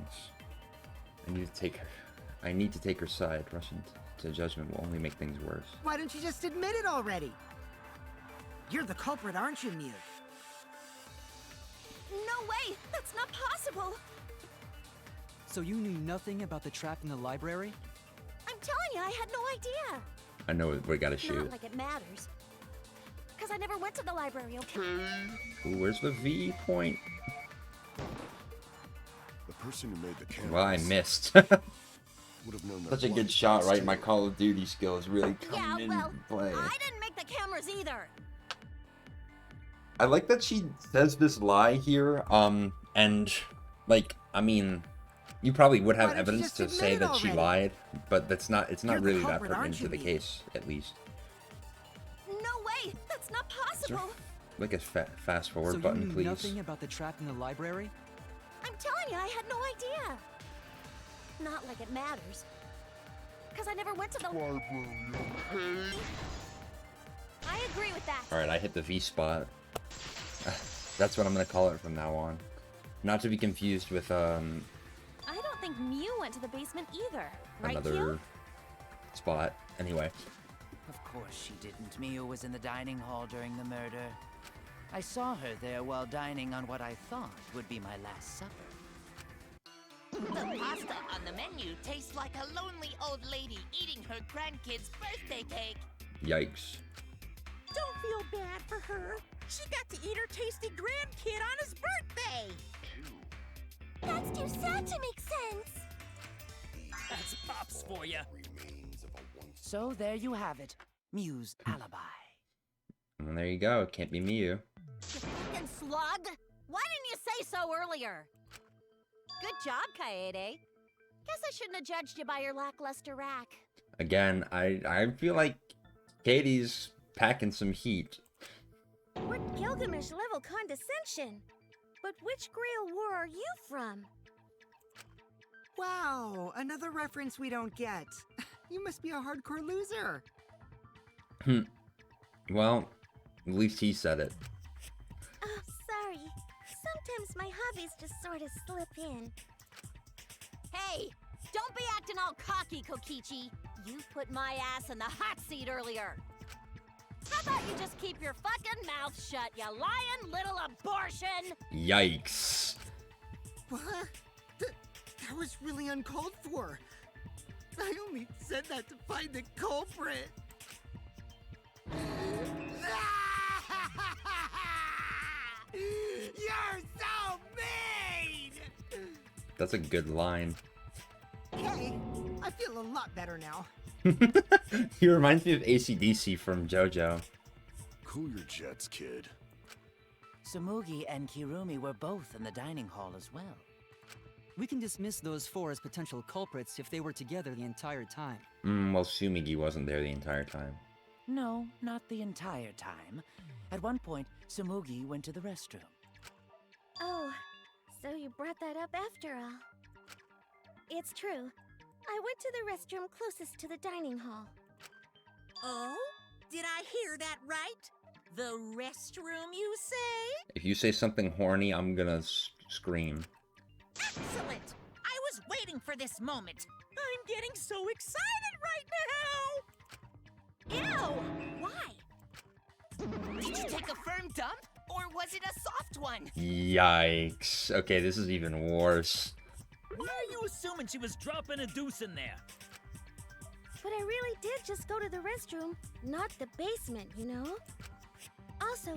I need to take her side. Rushing to judgment will only make things worse. Why don't you just admit it already? You're the culprit, aren't you, Mew? No way! That's not possible! So you knew nothing about the trap in the library? I'm telling you, I had no idea! I know we gotta shoot. Not like it matters. Because I never went to the library, okay? Ooh, where's the V point? The person who made the cameras. Well, I missed. would have known their Such a good blind shot, spots right? My too. Call of Duty skills really come into play. I didn't make the cameras either! I like that she says this lie here, and, like, I mean, You probably would have Why don't you evidence just to admit say it that she already? lied, but it's not You're the really that culprit, pertinent aren't to you, the Bee? case, at least. No way! That's not possible! Like a fast forward So button, you knew please. nothing about the trap in the library? I'm telling you, I had no idea! Not like it matters. Because I never went to the library. I agree with that. Alright, I hit the V spot. That's what I'm gonna call it from now on. Not to be confused with, I don't think Mew went to the basement either. Right, another Kyo? spot. Anyway. Of course she didn't. Mia was in the dining hall during the murder. I saw her there while dining on what I thought would be my last supper. The pasta on the menu tastes like a lonely old lady eating her grandkid's birthday cake. Yikes. Don't feel bad for her. She got to eat her tasty grandkid on his birthday. That's too sad to make sense. That's Pops for you. So there you have it. Mew's alibi. And there you go. Can't be Mew. You fucking slug! Why didn't you say so earlier? Good job, Kaede. Guess I shouldn't have judged you by your lackluster rack. Again, I feel like Katie's packing some heat. What Gilgamesh level condescension? But which Grail war are you from? Wow, another reference we don't get. You must be a hardcore loser. Well, at least he said it. Oh, sorry. Sometimes my hobbies just sort of slip in. Hey, don't be acting all cocky, Kokichi. You put my ass in the hot seat earlier. How about you just keep your fucking mouth shut, you lying little abortion? Yikes. What? That was really uncalled for. I only said that to find the culprit. You're so mean! That's a good line. Hey, I feel a lot better now. He reminds me of AC/DC from JoJo. Cool your jets, kid. Sumugi and Kirumi were both in the dining hall as well. We can dismiss those four as potential culprits if they were together the entire time. Well, Sumigi wasn't there the entire time. No, not the entire time. At one point, Sumugi went to the restroom. Oh, so you brought that up after all. It's true. I went to the restroom closest to the dining hall. Oh? Did I hear that right? The restroom, you say? If you say something horny, I'm gonna scream. Excellent! I was waiting for this moment. I'm getting so excited right now! Ew! Why? Did you take a firm dump? Or was it a soft one? Yikes. Okay, this is even worse. Why are you assuming she was dropping a deuce in there? But I really did just go to the restroom, not the basement, you know? Also,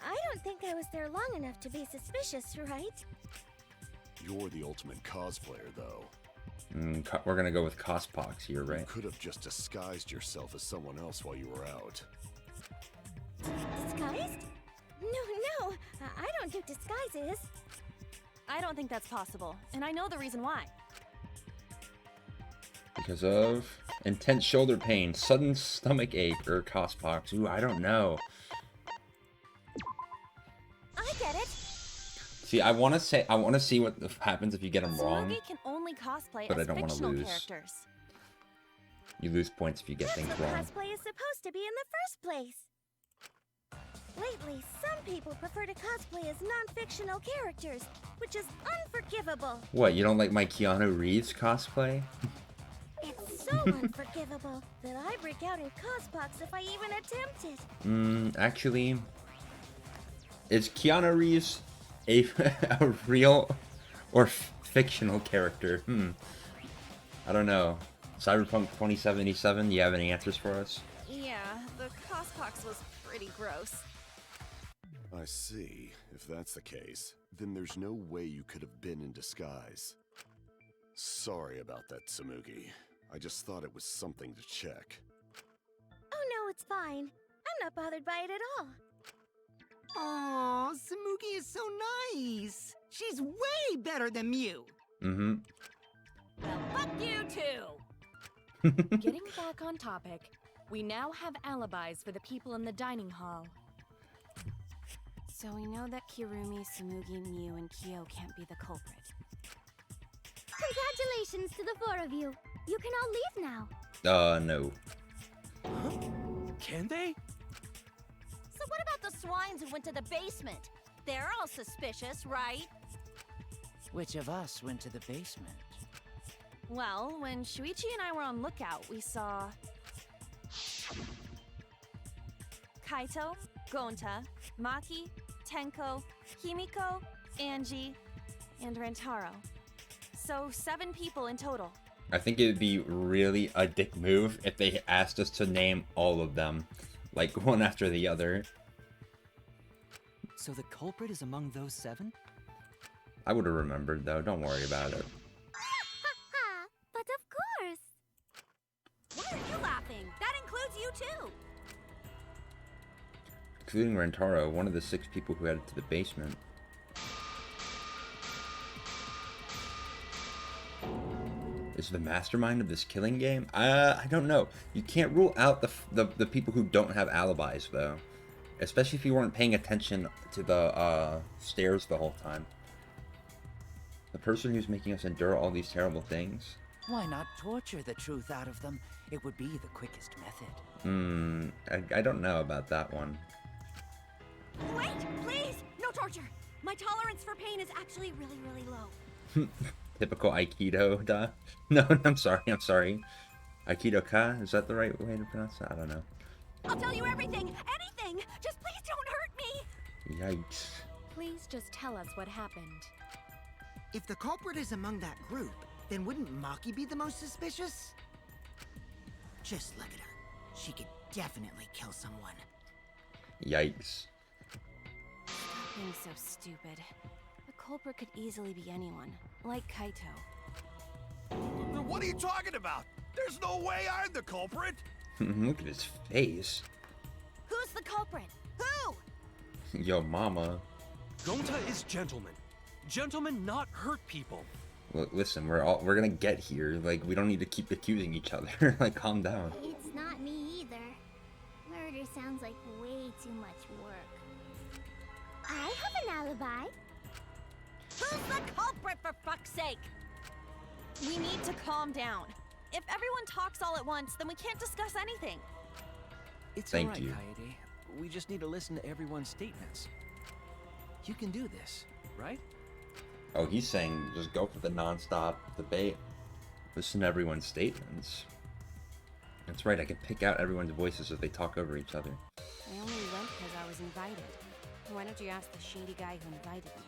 I don't think I was there long enough to be suspicious, right? You're the ultimate cosplayer, though. We're gonna go with Cospox here, right? You could have just disguised yourself as someone else while you were out. Disguised? No, I don't do disguises. I don't think that's possible, and I know the reason why. Because of intense shoulder pain, sudden stomach ache, or Cospox. Ooh, I don't know. I get it. See, I want to see what happens if you get them wrong. Sumugi can only cosplay But I as don't wanna fictional lose. characters. You lose points if you get That's things what wrong. cosplay is supposed to be in the first place. Lately, some people prefer to cosplay as non-fictional characters, which is unforgivable. What, you don't like my Keanu Reeves cosplay? It's so unforgivable that I break out in cospox if I even attempt it. Actually, is Keanu Reeves a real or fictional character? I don't know. Cyberpunk 2077, you have any answers for us? Yeah, the cospox was pretty gross. I see. If that's the case, then there's no way you could have been in disguise. Sorry about that, Sumugi. I just thought it was something to check. Oh no, it's fine. I'm not bothered by it at all. Aw, Sumugi is so nice. She's way better than Mew. Well, fuck you too! Getting back on topic, we now have alibis for the people in the dining hall. So we know that Kirumi, Tsumugi, Miu, and Kyo can't be the culprit. Congratulations to the four of you. You can all leave now. No. Can they? So what about the swines who went to the basement? They're all suspicious, right? Which of us went to the basement? Well, when Shuichi and I were on lookout, we saw Kaito, Gonta, Maki, Tenko, Himiko, Angie, and Rantaro. So 7 people in total. I think it would be really a dick move if they asked us to name all of them, like one after the other. So the culprit is among those 7? I would have remembered though, don't worry about it. But of course. Why are you laughing? That includes you too! Including Rantaro, one of the 6 people who headed to the basement. Is the mastermind of this killing game? I don't know. You can't rule out the people who don't have alibis though. Especially if you weren't paying attention to the stairs the whole time. The person who's making us endure all these terrible things. Why not torture the truth out of them? It would be the quickest method. I don't know about that one. Wait, please! No torture! My tolerance for pain is actually really, really low. Typical Aikido, da. No, I'm sorry. Aikido ka? Is that the right way to pronounce that? I don't know. I'll tell you everything! Anything! Just please don't hurt me! Yikes. Please just tell us what happened. If the culprit is among that group, then wouldn't Maki be the most suspicious? Just look at her. She could definitely kill someone. Yikes. Stop being so stupid. The culprit could easily be anyone, like Kaito. What are you talking about? There's no way I'm the culprit! Look at his face. Who's the culprit? Who? Yo, mama. Gonta is gentleman. Gentlemen not hurt people. Look, listen, we're gonna get here. Like, we don't need to keep accusing each other. Like, calm down. It's not me either. Murder sounds like way too much work. I have an alibi. Who's the culprit, for fuck's sake? We need to calm down. If everyone talks all at once, then we can't discuss anything. It's Thank alright, you. Kaede. We just need to listen to everyone's statements. You can do this, right? Oh, he's saying just go for the non-stop debate. Listen to everyone's statements. That's right, I can pick out everyone's voices if they talk over each other. I only went because I was invited. Why don't you ask the shady guy who invited me?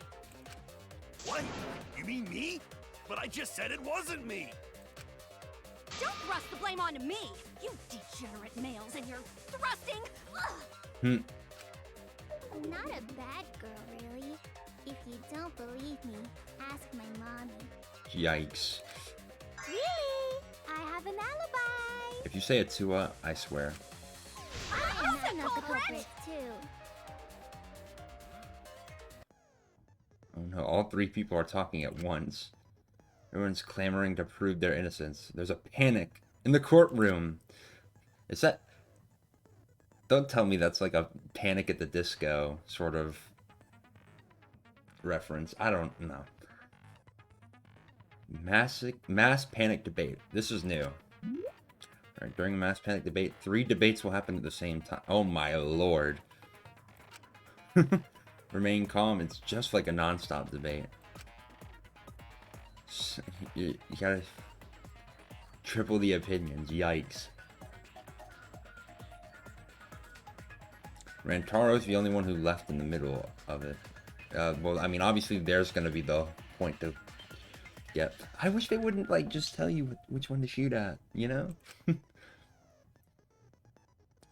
What? You mean me? But I just said it wasn't me! Don't thrust the blame onto me! You degenerate males and your thrusting! Ugh. I'm not a bad girl, really. If you don't believe me, ask my mommy. Yikes. Really? I have an alibi. If you say it to I swear. I am not the culprit, too. Oh no, all 3 people are talking at once. Everyone's clamoring to prove their innocence. There's a panic in the courtroom. Is that... Don't tell me that's like a Panic at the Disco sort of reference. I don't know. Mass panic debate. This is new. Alright, during a mass panic debate, 3 debates will happen at the same time. Oh my lord. Remain calm. It's just like a non-stop debate. You gotta triple the opinions. Yikes. Rantaro's the only one who left in the middle of it. Well, I mean, obviously there's gonna be the point to get. I wish they wouldn't, like, just tell you which one to shoot at, you know? At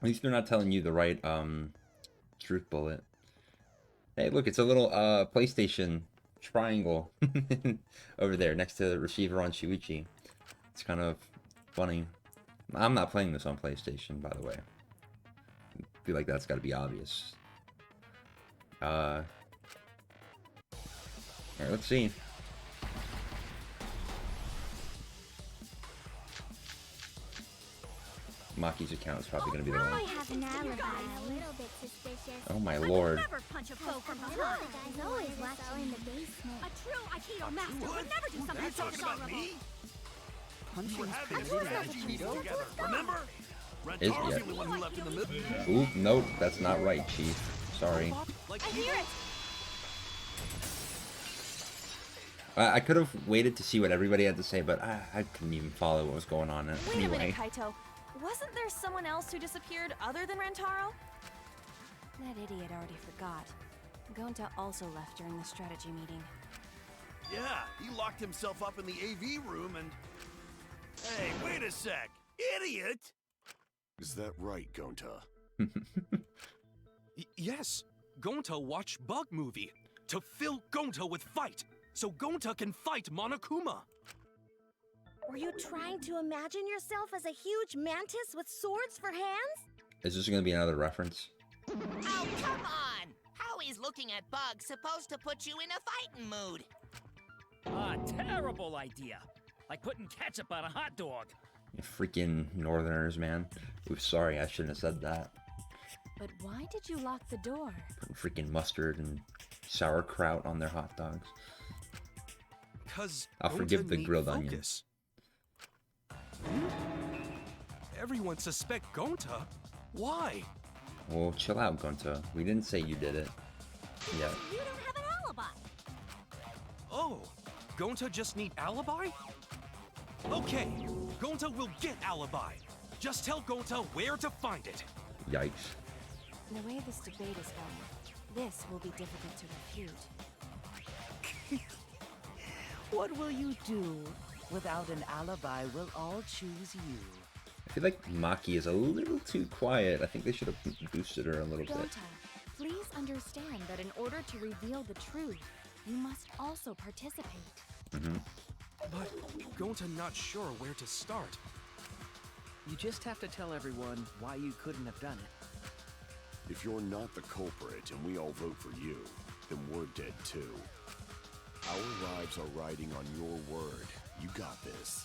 least they're not telling you the right, truth bullet. Hey, look, it's a little, PlayStation triangle over there next to the receiver on Shuichi. It's kind of funny. I'm not playing this on PlayStation, by the way. I feel like that's got to be obvious. Alright, let's see. Maki's account is probably gonna be the I one. have an alibi. A little bit suspicious. Oh my lord. Never punch a foe from The behind. guy's always watching in the basement. A true Aikido master would never do something Are you so talking about dishonorable. me? Punching We're having a strategy meeting together, remember? Is Rentaro's yeah. the only one who left in the middle. Ooh, nope, that's not right, Chief. Sorry. Like I hear it! I could have waited to see what everybody had to say, but I couldn't even follow what was going on Wait a anyway. minute, Kaito. Wasn't there someone else who disappeared other than Rantaro? That idiot already forgot. Gonta also left during the strategy meeting. Yeah, he locked himself up in the AV room and... Hey, wait a sec! Idiot! Is that right, Gonta? Yes, Gonta watched Bug Movie to fill Gonta with fight, so Gonta can fight Monokuma. Were you trying to imagine yourself as a huge mantis with swords for hands? Is this gonna be another reference? Oh, come on! How is looking at bugs supposed to put you in a fighting mood? Ah, terrible idea. Like putting ketchup on a hot dog. You freaking Northerners, man. Ooh, sorry, I shouldn't have said that. But why did you lock the door? Putting freaking mustard and sauerkraut on their hot dogs. Cause I'll Gonta forgive the need grilled onion. focus. Everyone suspect Gonta? Why? Well, chill out, Gonta. We didn't say you did it. Yeah. You don't have an alibi. Oh, Gonta just need alibi? Okay, Gonta will get alibi. Just tell Gonta where to find it. Yikes. The way this debate is going, this will be difficult to refute. What will you do? Without an alibi, we'll all choose you. I feel like Maki is a little too quiet. I think they should have boosted her a little bit. Gonta, please understand that in order to reveal the truth, you must also participate. But Gonta not sure where to start. You just have to tell everyone why you couldn't have done it. If you're not the culprit and we all vote for you, then we're dead too. Our lives are riding on your word. You got this.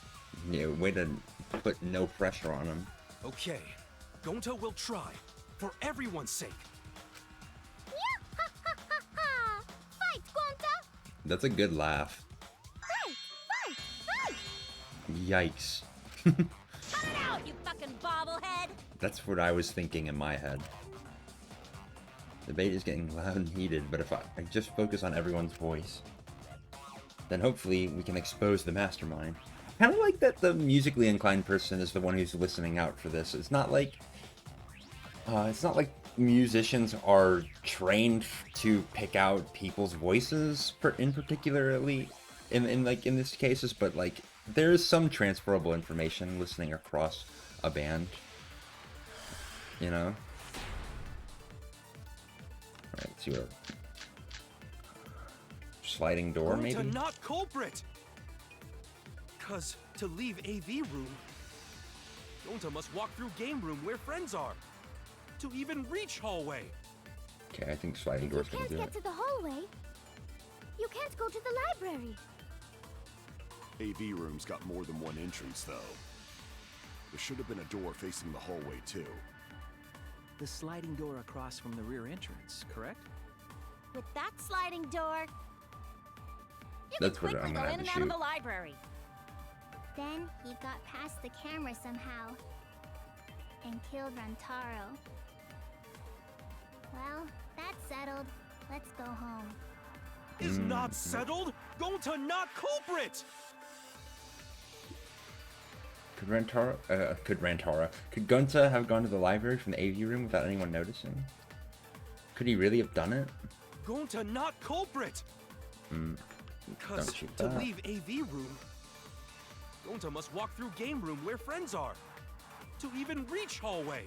Yeah, way to put no pressure on him. Okay, Gonta will try, for everyone's sake. Yeah, ha ha ha ha! Fight, Gonta! That's a good laugh. Fight, fight, fight! Yikes. Cut it out, you fucking bobblehead! That's what I was thinking in my head. Debate is getting loud and heated, but if I just focus on everyone's voice, then hopefully we can expose the mastermind. I kind of like that the musically inclined person is the one who's listening out for this. It's not like musicians are trained to pick out people's voices in particularly in this cases, but like there is some transferable information listening across a band, you know. All right, let's see what. Sliding door, Gonta maybe? not culprit! Cause to leave AV room, Gonta must walk through game room where friends are. To even reach hallway. Okay, I think sliding door's You gonna can't do get it. to the hallway. You can't go to the library. AV room's got more than one entrance, though. There should have been a door facing the hallway, too. The sliding door across from the rear entrance, correct? With that sliding door, you That's can what quickly I'm go gonna in have and to out of shoot. the library. Then he got past the camera somehow and killed Rantaro. Well, that's settled. Let's go home. Is not settled? Gonta not culprit! Could Gonta have gone to the library from the AV room without anyone noticing? Could he really have done it? Gonta not culprit! Cause Don't shoot to that. leave AV room, Gonta must walk through game room where friends are. To even reach hallway.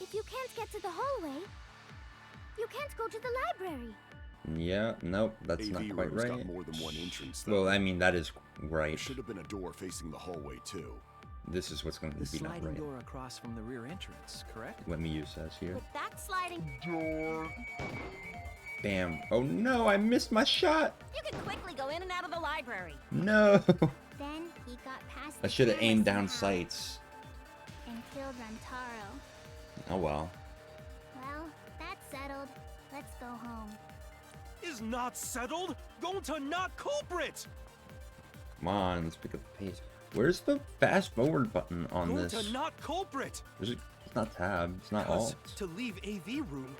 If you can't get to the hallway, you can't go to the library. Yeah, nope, that's AV not quite room's right. got more than one entrance, though. Well, I mean, that is There right. should have been a door facing the hallway, too. This is what's going The to be not sliding right. door across from the rear entrance, correct? What Miyu says here. With that sliding door, Bam. Oh no, I missed my shot! you can quickly go in and out of the library. No! Then he got past I the should have camera aimed down somehow sights. and killed Rantaro. Oh well. Well, that's settled. Let's go home. Is not settled? Gonta not culprit! Come on, let's pick up the pace. Where's the fast forward button on this? Gonta not culprit! It's not tab. It's not Because alt. to leave AV room,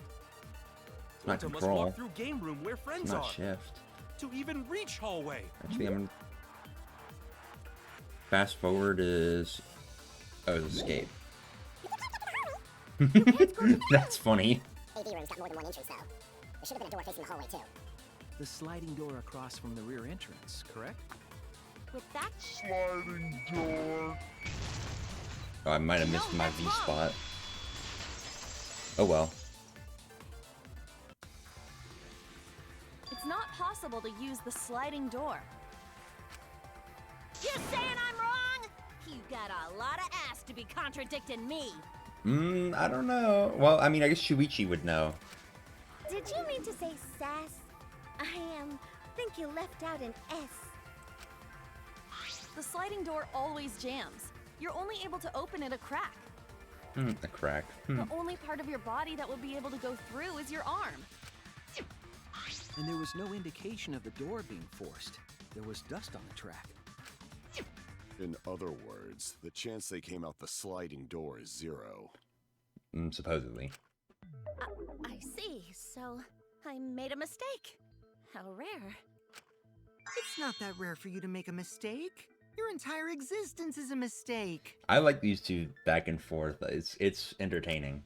It's not Gonta must control. walk through game room where It's friends not are. shift. To even reach hallway. Actually, I'm gonna... Fast forward is... Oh, escape. That's funny. AV room's got more than one entrance, though. There should have been a door facing the hallway, too. The sliding door across from the rear entrance, correct? With that sliding door. Oh, I might have missed my V spot. Oh well. It's not possible to use the sliding door. You saying I'm wrong? You got a lot of ass to be contradicting me. I don't know. Well, I mean, I guess Shuichi would know. Did you mean to say sass? I think you left out an S. The sliding door always jams. You're only able to open it a crack. A crack. The only part of your body that will be able to go through is your arm. And there was no indication of the door being forced. There was dust on the track. In other words, the chance they came out the sliding door is 0. Supposedly. I see. So I made a mistake. How rare. It's not that rare for you to make a mistake. Your entire existence is a mistake. I like these two back and forth. It's entertaining.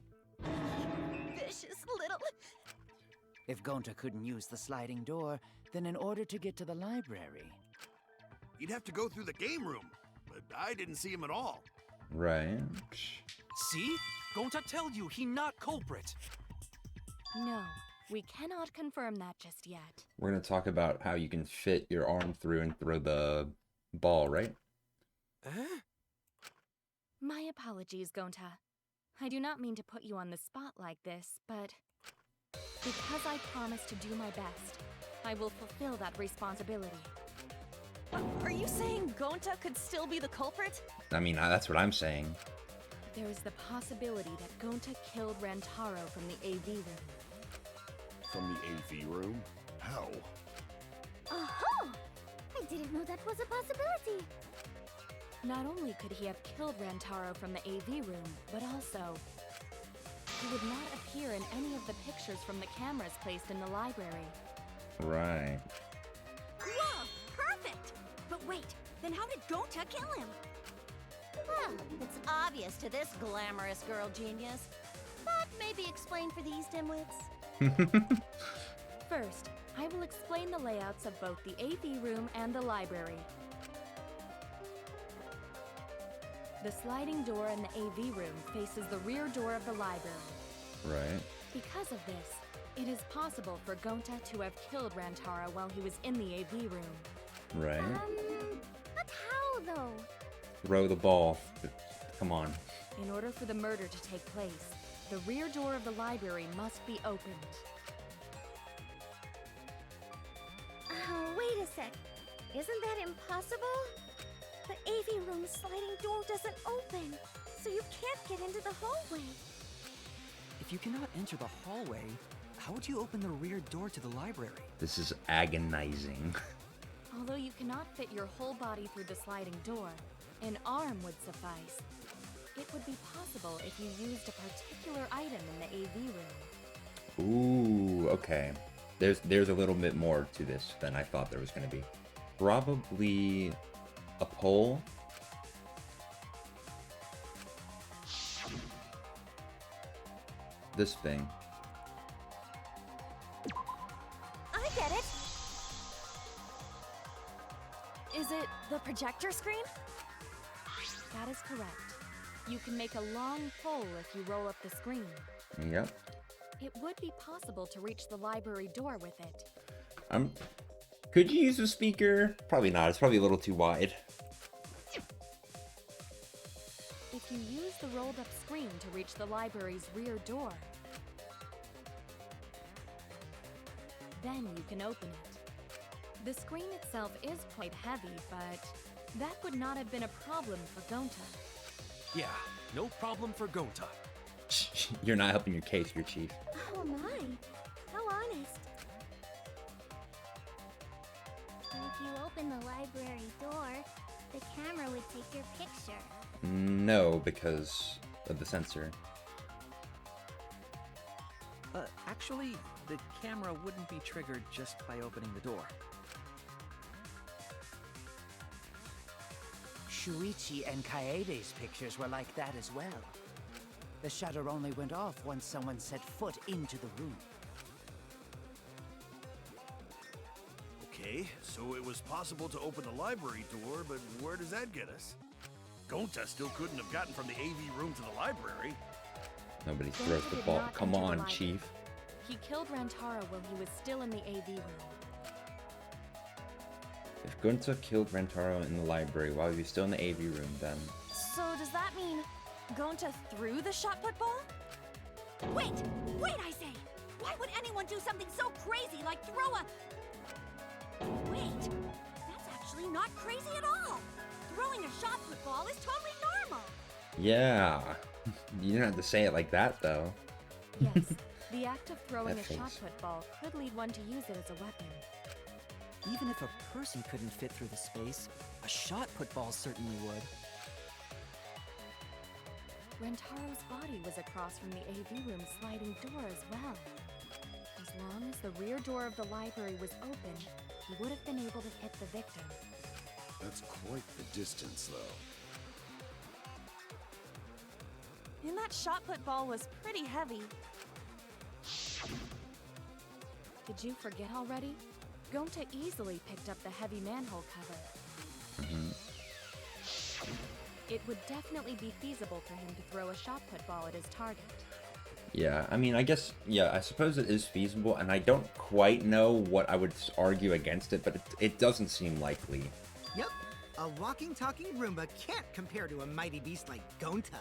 Vicious little... If Gonta couldn't use the sliding door, then in order to get to the library... You'd have to go through the game room, but I didn't see him at all. Right. See? Gonta tell you he not culprit. No, we cannot confirm that just yet. We're gonna talk about how you can fit your arm through and throw the ball, right? My apologies, Gonta. I do not mean to put you on the spot like this, but because I promised to do my best, I will fulfill that responsibility. Are you saying Gonta could still be the culprit? I mean, that's what I'm saying. There is the possibility that Gonta killed Rantaro from the AV room. From the AV room? How? Oh! I didn't know that was a possibility. Not only could he have killed Rantaro from the AV room, but also he would not appear in any of the pictures from the cameras placed in the library. Right. Whoa! Perfect! But wait, then how did Gonta kill him? Well, it's obvious to this glamorous girl genius. But maybe explain for these dimwits. First, I will explain the layouts of both the AV room and the library. The sliding door in the AV room faces the rear door of the library. Right. Because of this, it is possible for Gonta to have killed Rantaro while he was in the AV room. Right. But how though? Throw the ball. Come on. In order for the murder to take place, the rear door of the library must be opened. Wait a sec. Isn't that impossible? The AV room's sliding door doesn't open, so you can't get into the hallway. If you cannot enter the hallway, how would you open the rear door to the library? This is agonizing. Although you cannot fit your whole body through the sliding door, an arm would suffice. It would be possible if you used a particular item in the AV room. Ooh, okay. There's a little bit more to this than I thought there was going to be. Probably a pole. This thing. I get it. Is it the projector screen? That is correct. You can make a long pole if you roll up the screen. Yep. It would be possible to reach the library door with it. Could you use a speaker? Probably not. It's probably a little too wide. If you use the rolled up screen to reach the library's rear door, then you can open it. The screen itself is quite heavy, but that would not have been a problem for Gonta. Yeah, No problem for Gonta. You're not helping your case, your chief. Oh my, how honest. If you open the library door, the camera would take your picture. No, because of the sensor. Actually, the camera wouldn't be triggered just by opening the door. Shuichi and Kaede's pictures were like that as well. The shutter only went off once someone set foot into the room. Okay, so it was possible to open the library door, but where does that get us? Gonta still couldn't have gotten from the AV room to the library. Nobody throws the ball. Come on, Chief. He killed Rantaro while he was still in the AV room. If Gunta killed Rantaro in the library while he was still in the AV room, then... So does that mean Gonta threw the shot put ball? Wait! Wait, I say! Why would anyone do something so crazy like throw a... Wait! That's actually not crazy at all! Throwing a shot put ball is totally normal! Yeah. You didn't have to say it like that, though. Yes, the act of throwing That a shot face. put ball could lead one to use it as a weapon. Even if a person couldn't fit through the space, a shot put ball certainly would. Rentaro's body was across from the AV room sliding door as well. As long as the rear door of the library was open, he would have been able to hit the victim. That's quite the distance, though. And that shot put ball was pretty heavy. Did you forget already? Gonta easily picked up the heavy manhole cover. It would definitely be feasible for him to throw a shot put ball at his target. Yeah, I mean, I guess, yeah, I suppose it is feasible, and I don't quite know what I would argue against it, but it doesn't seem likely. Yep, a walking, talking Roomba can't compare to a mighty beast like Gonta.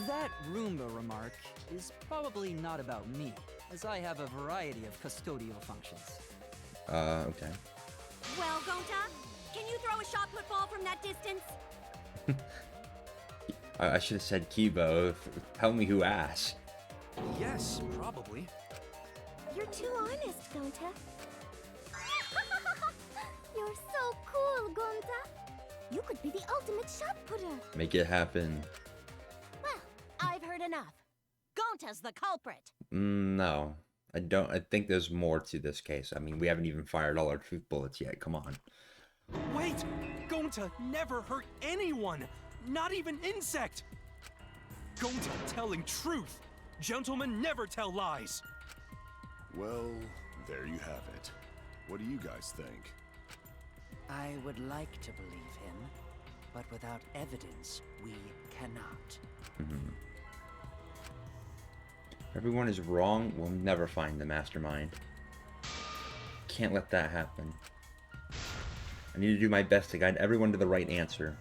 That Roomba remark is probably not about me, as I have a variety of custodial functions. Okay. Well, Gonta, can you throw a shot put ball from that distance? I should have said Kibo. Tell me who asked. Yes, probably. You're too honest, Gonta. You're so cool, Gonta. You could be the ultimate shot putter. Make it happen. Well, I've heard enough. Gonta's the culprit. No, I don't. I think there's more to this case. I mean, we haven't even fired all our truth bullets yet. Come on. Wait! Gonta never hurt anyone! Not even insect! Gonta telling truth! Gentlemen never tell lies! Well, there you have it. What do you guys think? I would like to believe him, but without evidence, we cannot. Everyone is wrong. We'll never find the mastermind. Can't let that happen. I need to do my best to guide everyone to the right answer.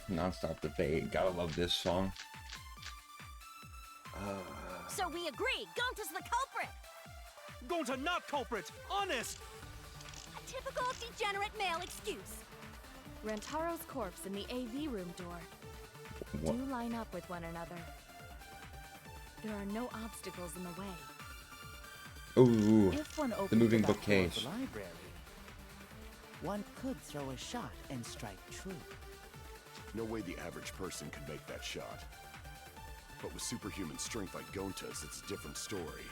Non-stop debate. Gotta love this song. So we agree, Gonta's the culprit! Gonta not culprit! Honest! A typical degenerate male excuse. Rantaro's corpse in the AV room door. What? Do line up with one another. There are no obstacles in the way. Ooh, If one the opened moving back door of bookcase. the library, one could throw a shot and strike true. No way the average person could make that shot. But with superhuman strength like Gonta's, it's a different story.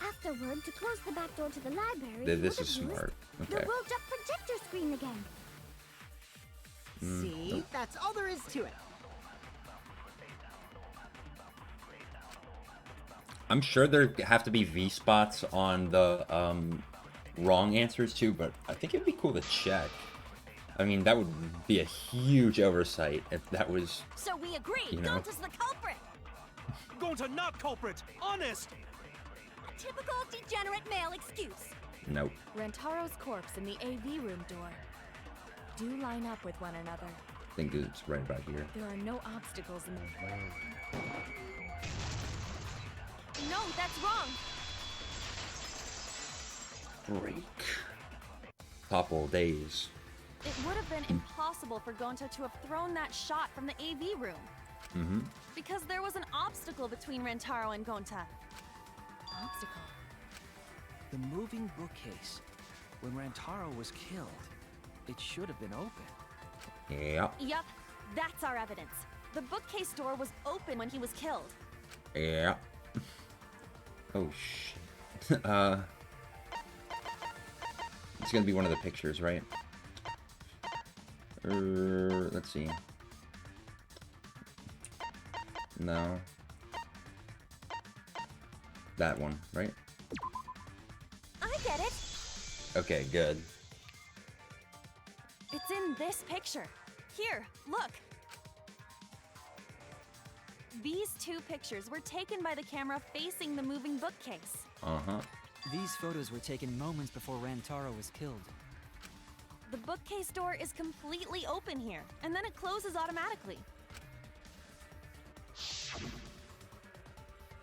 Afterward, to close the back door to the library, This you is would have smart. used Okay. the rolled up projector screen again. See? That's all there is to it. I'm sure there have to be V-spots on the wrong answers too, but I think it'd be cool to check. I mean, that would be a huge oversight if that was... So we agree, You know. Gonta's the culprit! Gonta not culprit! Honest! A typical degenerate male excuse. Nope. Rantaro's corpse in the AV room door. Do line up with one another. I think it's right about here. There are no obstacles in the way. No, that's wrong. Break. Popple days. It would have been impossible for Gonta to have thrown that shot from the AV room. Mm-hmm. Because there was an obstacle between Rantaro and Gonta. Obstacle. The moving bookcase. When Rantaro was killed, it should have been open. Yep. Yup, that's our evidence. The bookcase door was open when he was killed. Yeah. Oh shit. It's gonna be one of the pictures, right? Let's see. No. That one, right? I get it. Okay, good. It's in this picture. Here, look. These two pictures were taken by the camera facing the moving bookcase. Uh-huh. These photos were taken moments before Rantaro was killed. The bookcase door is completely open here, and then it closes automatically.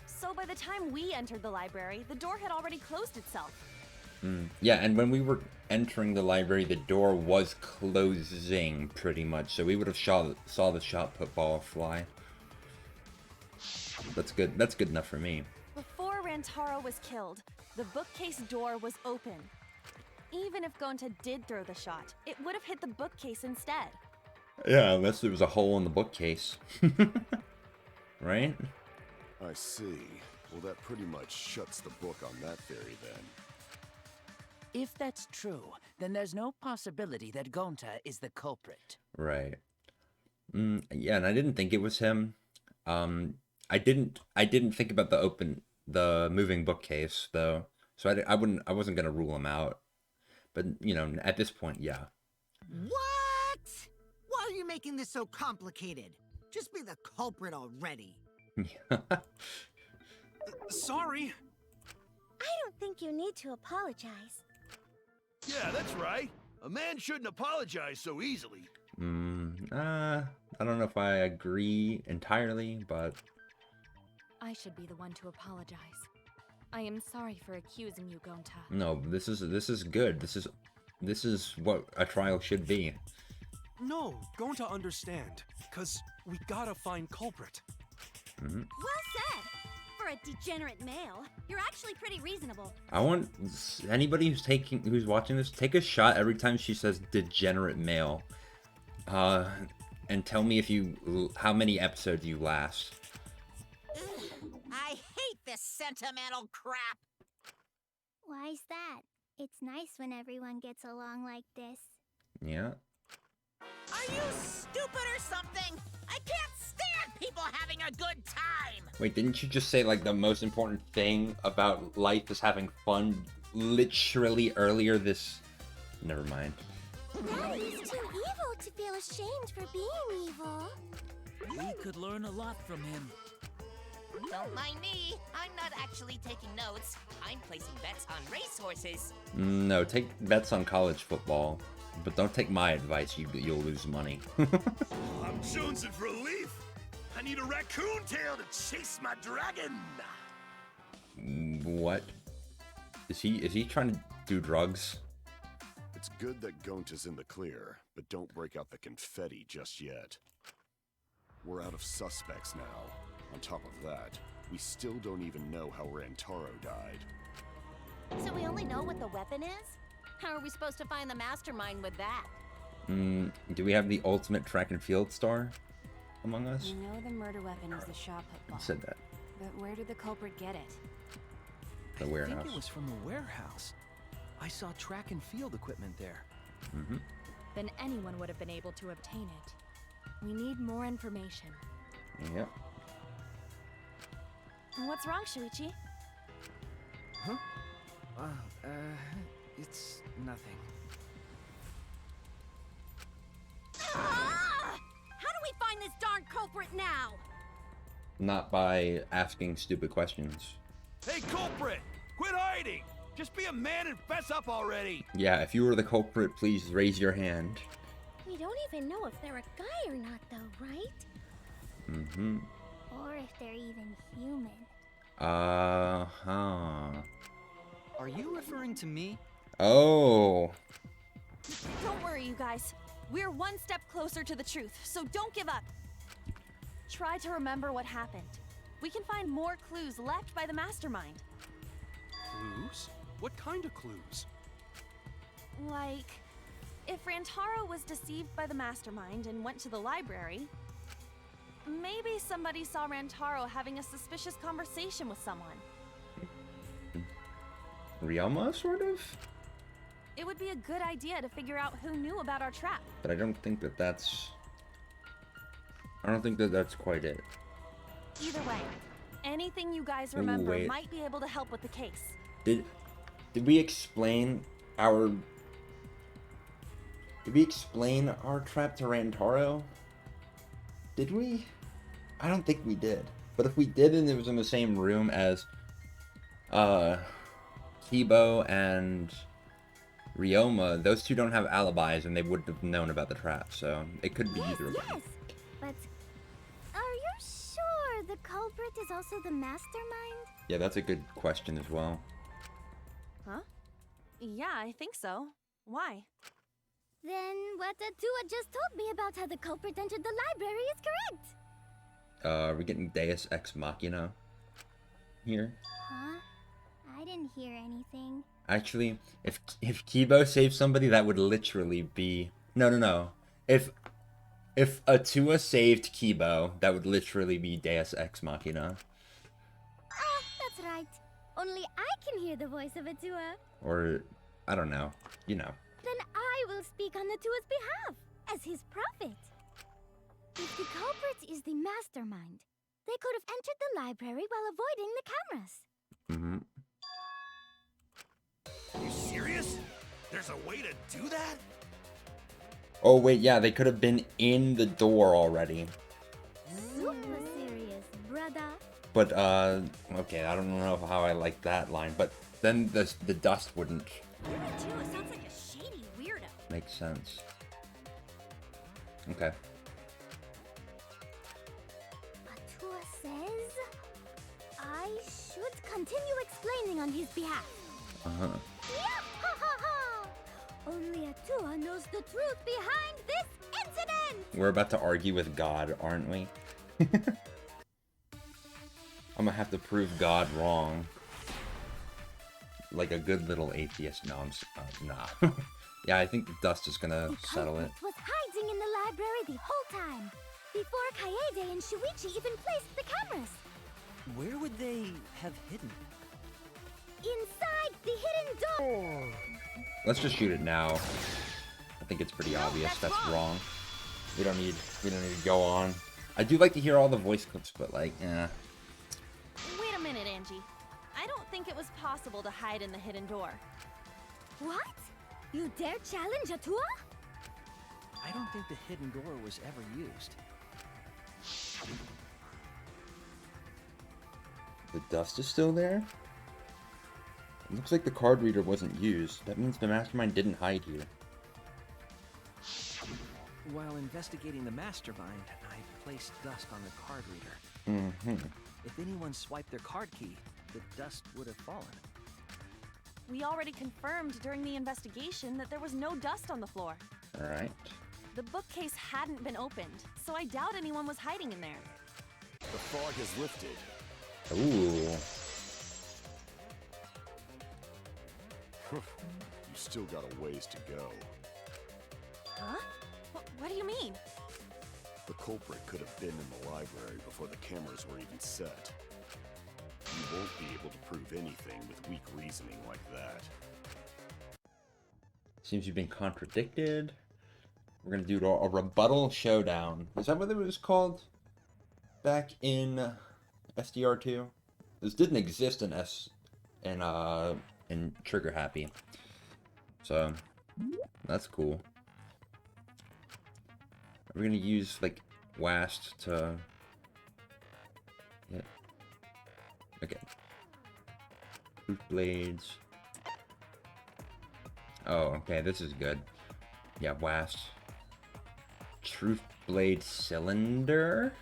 So by the time we entered the library, the door had already closed itself. Yeah, and when we were entering the library, the door was closing pretty much, so we would have saw the shot put ball fly. That's good. That's good enough for me. Before Rantaro was killed, the bookcase door was open. Even if Gonta did throw the shot, it would have hit the bookcase instead. Yeah, unless there was a hole in the bookcase. Right? I see. Well, that pretty much shuts the book on that theory then. If that's true, then there's no possibility that Gonta is the culprit. Right. Yeah, and I didn't think it was him. I didn't think about the moving bookcase though, so I wasn't gonna rule him out. But you know, at this point, yeah. What? Why are you making this so complicated? Just be the culprit already. Sorry. I don't think you need to apologize. Yeah, that's right. A man shouldn't apologize so easily. I don't know if I agree entirely, but I should be the one to apologize. I am sorry for accusing you, Gonta. no, this is good. This is what a trial should be. No, going to understand. Cause we gotta find culprit. Well said. For a degenerate male, you're actually pretty reasonable. I want anybody who's watching this, take a shot every time she says degenerate male. And tell me how many episodes you last. I hate this sentimental crap. Why's that? It's nice when everyone gets along like this. Yeah. Are you stupid or something? I can't stand people having a good time. Wait, didn't you just say like the most important thing about life is having fun literally earlier this... Never mind. Daddy's too evil to feel ashamed for being evil. We could learn a lot from him. Don't mind me. I'm not actually taking notes. I'm placing bets on racehorses. No, take bets on college football. But don't take my advice, you'll lose money. I'm jonesing for a leaf. I need a raccoon tail to chase my dragon. What? Is he trying to do drugs? It's good that Gonta's in the clear, but don't break out the confetti just yet. We're out of suspects now. On top of that, we still don't even know how Rantaro died. So we only know what the weapon is? How are we supposed to find the mastermind with that? Do we have the ultimate track and field star among us? We know the murder weapon is the shot put I ball. said that. But where did the culprit get it? The I warehouse. think it was from the warehouse. I saw track and field equipment there. Then anyone would have been able to obtain it. We need more information. Yep. What's wrong, Shuichi? Huh? It's nothing. Ah! How do we find this darn culprit now? Not by asking stupid questions. Hey, culprit! Quit hiding! Just be a man and fess up already! Yeah, if you were the culprit, please raise your hand. We don't even know if they're a guy or not, though, right? Or if they're even human. Are you referring to me? Oh. Don't worry, you guys. We're one step closer to the truth, so don't give up. Try to remember what happened. We can find more clues left by the mastermind. Clues? What kind of clues? Like, if Rantaro was deceived by the mastermind and went to the library, maybe somebody saw Rantaro having a suspicious conversation with someone. Ryoma, sort of? It would be a good idea to figure out who knew about our trap. But I don't think that that's... I don't think that that's quite it. Either way, anything you guys remember wait. might be able to help with the case. Did we explain our... Did we explain our trap to Rantaro? Did we? I don't think we did. But if we did and it was in the same room as Kibo and Ryoma, those two don't have alibis and they wouldn't have known about the trap, so it could be either of them. Yes, but are you sure the culprit is also the mastermind? Yeah, that's a good question as well. Huh? Yeah, I think so. Why? Then what Atua just told me about how the culprit entered the library is correct. Are we getting Deus Ex Machina here? Huh? I didn't hear anything. Actually, if Kibo saved somebody, that would literally be... No. If Atua saved Kibo, that would literally be Deus Ex Machina. Ah, that's right. Only I can hear the voice of Atua. Or, I don't know. You know. Then I will speak on Atua's behalf, as his prophet. If the culprit is the mastermind, they could have entered the library while avoiding the cameras. Mm-hmm. Are you serious? There's a way to do that? Oh, wait, yeah, they could have been in the door already. Super serious, brother. But, okay, I don't know how I like that line, but then the dust wouldn't Atua sounds like a shady weirdo. make sense. Okay. Atua says I should continue explaining on his behalf. Uh-huh. Only Atua knows the truth behind this incident! We're about to argue with God, aren't we? I'm gonna have to prove God wrong. Like a good little atheist. No, nah. Yeah, I think the dust is gonna settle it. The culprit was hiding in the library the whole time, before Kaede and Shuichi even placed the cameras. Where would they have hidden? Inside the hidden door! Let's just shoot it now. I think it's pretty obvious that's wrong. We don't need to go on. I do like to hear all the voice clips, but like, Wait a minute, Angie. I don't think it was possible to hide in the hidden door. What? You dare challenge Atua? I don't think the hidden door was ever used. The dust is still there? It looks like the card reader wasn't used. That means the mastermind didn't hide here. While investigating the mastermind, I placed dust on the card reader. Mm-hmm. If anyone swiped their card key, the dust would have fallen. We already confirmed during the investigation that there was no dust on the floor. Alright. The bookcase hadn't been opened, so I doubt anyone was hiding in there. The fog has lifted. Ooh. You still got a ways to go. Huh? What do you mean? The culprit could have been in the library before the cameras were even set. You won't be able to prove anything with weak reasoning like that. Seems you've been contradicted. We're gonna do a rebuttal showdown. Is that what it was called? Back in SDR2? This didn't exist in in Trigger Happy. So that's cool. We're gonna use like Wast to okay. Proof blades. Oh, okay, this is good. Yeah, Wast. Truth blade cylinder.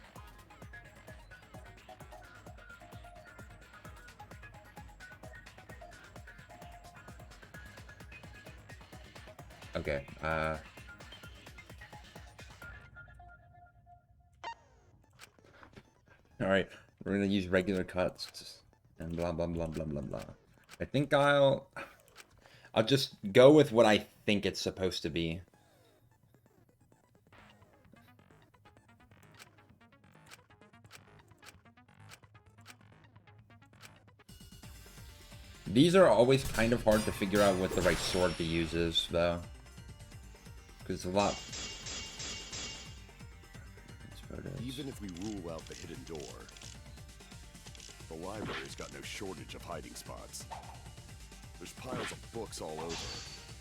Okay, alright, we're gonna use regular cuts and blah blah blah blah blah blah. I think I'll just go with what I think it's supposed to be. These are always kind of hard to figure out what the right sword to use is, though. Because a lot... Even if we rule out the hidden door, the library's got no shortage of hiding spots. There's piles of books all over,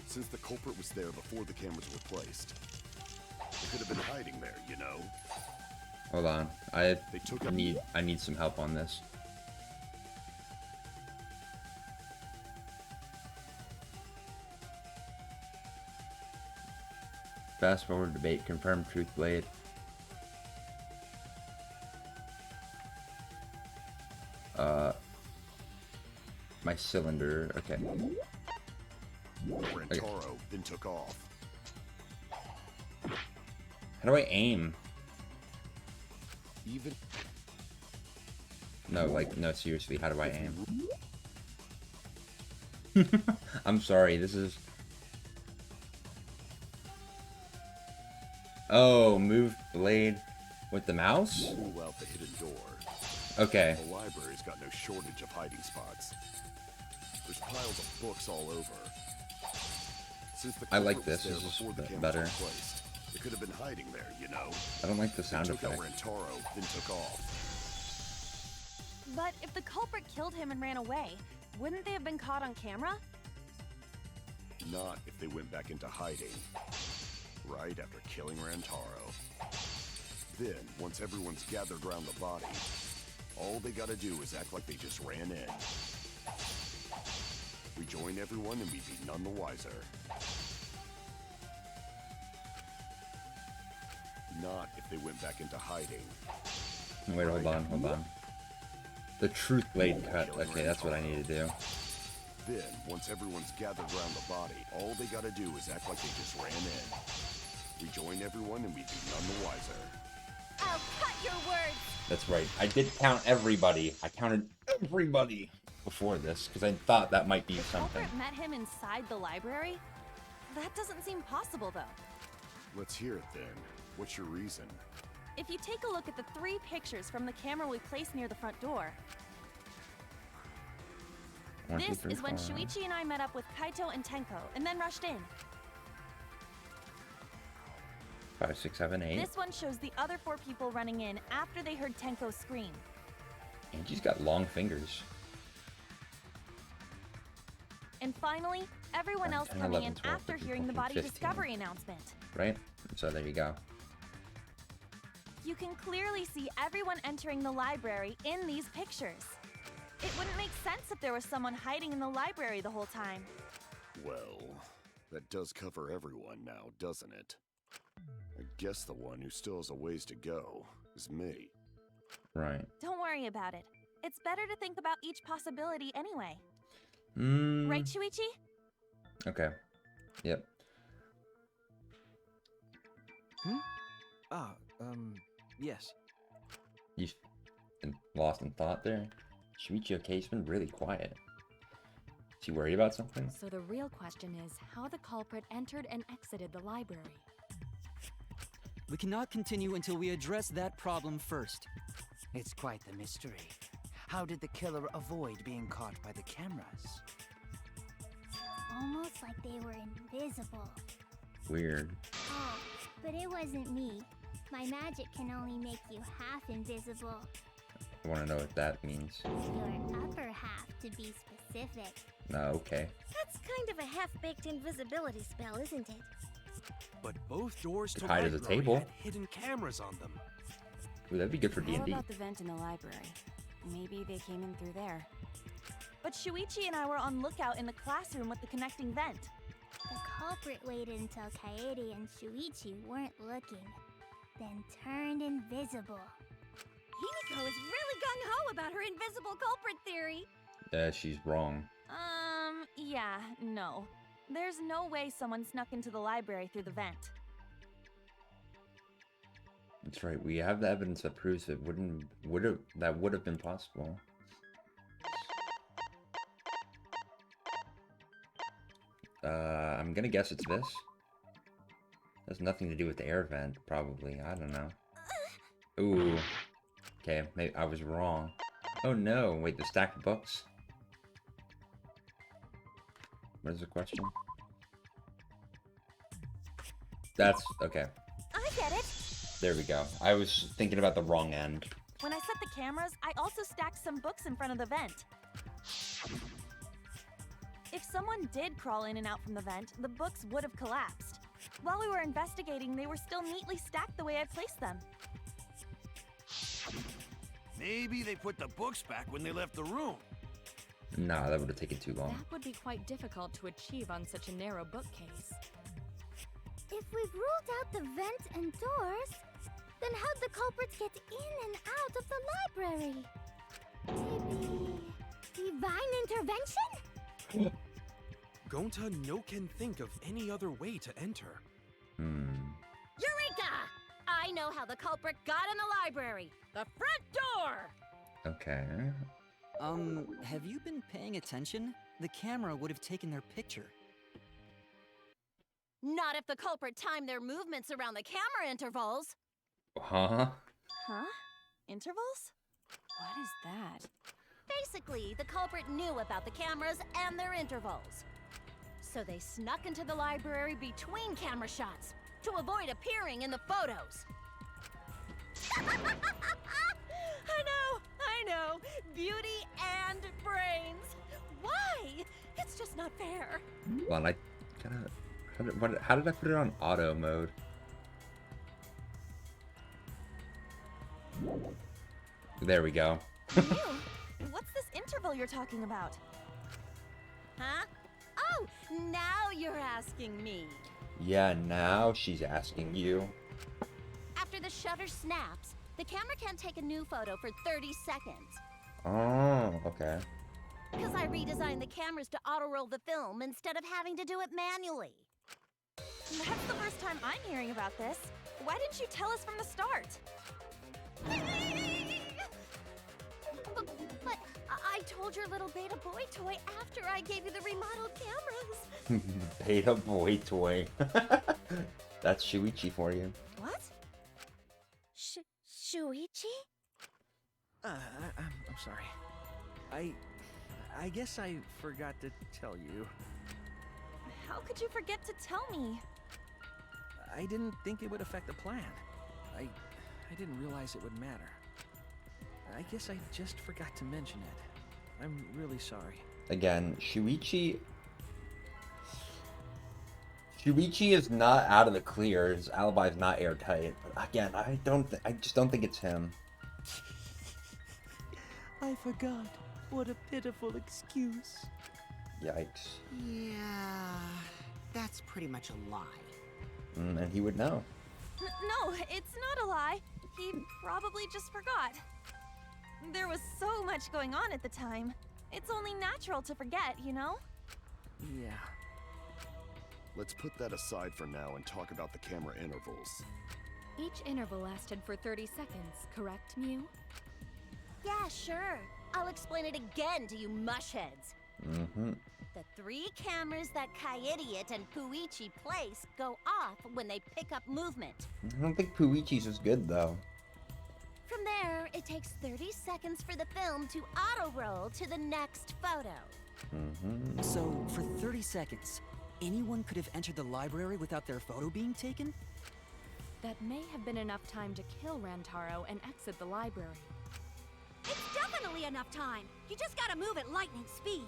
since the culprit was there before the cameras were placed. They could have been hiding there, you know? Hold on, I need some help on this. Fast forward debate, confirmed truth blade. My cylinder, okay. Rantaro then took off. How do I aim? Even... No, like, no, seriously, how do I aim? I'm sorry, this is... Oh, move blade with the mouse? Rule out the hidden door. Okay. The library's got no shortage of hiding spots. There's piles of books all over. Since the I like culprit was this. there This is before the cameras better. were placed, they could have been hiding there, you know? I don't like the sound They took out effect. Rantaro, then took off. But if the culprit killed him and ran away, wouldn't they have been caught on camera? Not if they went back into hiding. Right after killing Rantaro. Then, once everyone's gathered around the body, all they gotta do is act like they just ran in. We join everyone and we'd be none the wiser. Not if they went back into hiding. Wait, hold on. The truth blade cut. Okay, that's what I need to do. Then, once everyone's gathered around the body, all they gotta do is act like they just ran in. We join everyone and we'd be none the wiser. I'll cut your words! That's right. I did count everybody. I counted everybody before this, because I thought that might be The something. culprit met him inside the library? That doesn't seem possible, though. Let's hear it then. What's your reason? If you take a look at the 3 pictures from the camera we placed near the front door, this is when Shuichi and I met up with Kaito and Tenko, and then rushed in. 5, 6, 7, 8. This one shows the other 4 people running in after they heard Tenko scream. Angie's got long fingers. And finally, everyone else 10, coming 11, in 12, after 13, hearing the 14, body 15. discovery announcement. Right? So there you go. You can clearly see everyone entering the library in these pictures. It wouldn't make sense if there was someone hiding in the library the whole time. Well, that does cover everyone now, doesn't it? I guess the one who still has a ways to go is me. Right. Don't worry about it. It's better to think about each possibility anyway. Right, Shuichi? Okay. Yep. Yes. You've been lost in thought there? Shuichi, okay? He's been really quiet. Is he worried about something? So the real question is how the culprit entered and exited the library. We cannot continue until we address that problem first. It's quite the mystery. How did the killer avoid being caught by the cameras? Almost like they were invisible. Weird. Oh, but it wasn't me. My magic can only make you half invisible. I want to know what that means. Your upper half, to be specific. No, okay. That's kind of a half-baked invisibility spell, isn't it? But both doors to Could hide as a library table. had hidden cameras on them. Ooh, that'd be good for How D&D. about the vent in the library? Maybe they came in through there. But Shuichi and I were on lookout in the classroom with the connecting vent. The culprit waited until Kaede and Shuichi weren't looking, then turned invisible. Himiko is really gung-ho about her invisible culprit theory. She's wrong. Yeah, no. There's no way someone snuck into the library through the vent. That's right. We have the evidence that proves it would have been possible. I'm gonna guess it's this. Has nothing to do with the air vent, probably. I don't know. Ooh. Okay, maybe I was wrong. Oh no! Wait, the stacked books. What is the question? That's okay. I get it. There we go. I was thinking about the wrong end. When I set the cameras, I also stacked some books in front of the vent. If someone did crawl in and out from the vent, the books would have collapsed. While we were investigating, they were still neatly stacked the way I placed them. Maybe they put the books back when they left the room. Nah, that would have taken too long. That would be quite difficult to achieve on such a narrow bookcase. If we've ruled out the vent and doors, then how'd the culprits get in and out of the library? Maybe divine intervention? Gonta no can think of any other way to enter. Eureka! I know how the culprit got in the library. The front door! Okay. Have you been paying attention? The camera would have taken their picture. Not if the culprit timed their movements around the camera intervals. Huh? Huh? Intervals? What is that? Basically, the culprit knew about the cameras and their intervals. So they snuck into the library between camera shots to avoid appearing in the photos. I know. Beauty and brains. Why? It's just not fair. Well, I gotta... How did I put it on auto mode? There we go. What's this interval you're talking about? Huh? Oh, now you're asking me. Yeah, now she's asking you. After the shutter snaps, the camera can't take a new photo for 30 seconds. Oh, okay. Because I redesigned the cameras to auto-roll the film instead of having to do it manually. That's the first time I'm hearing about this. Why didn't you tell us from the start? But I told your little beta boy toy after I gave you the remodeled cameras. Beta boy toy. That's Shuichi for you. What? Shuichi? I'm sorry. I guess I forgot to tell you. How could you forget to tell me? I didn't think it would affect the plan. I didn't realize it would matter. I guess I just forgot to mention it. I'm really sorry. Again, Shuichi is not out of the clear. His alibi is not airtight. But again, I just don't think it's him. I forgot. What a pitiful excuse. Yikes. Yeah, that's pretty much a lie. And he would know. No, it's not a lie. He probably just forgot. There was so much going on at the time. It's only natural to forget, you know? Yeah. Let's put that aside for now and talk about the camera intervals. Each interval lasted for 30 seconds, correct, Mew? Yeah, sure. I'll explain it again to you mushheads. The 3 cameras that Kaidiot and Puichi place go off when they pick up movement. I don't think Puichi's is good, though. From there, it takes 30 seconds for the film to auto-roll to the next photo. So, for 30 seconds, anyone could have entered the library without their photo being taken? That may have been enough time to kill Rantaro and exit the library. It's definitely enough time. You just gotta move at lightning speed.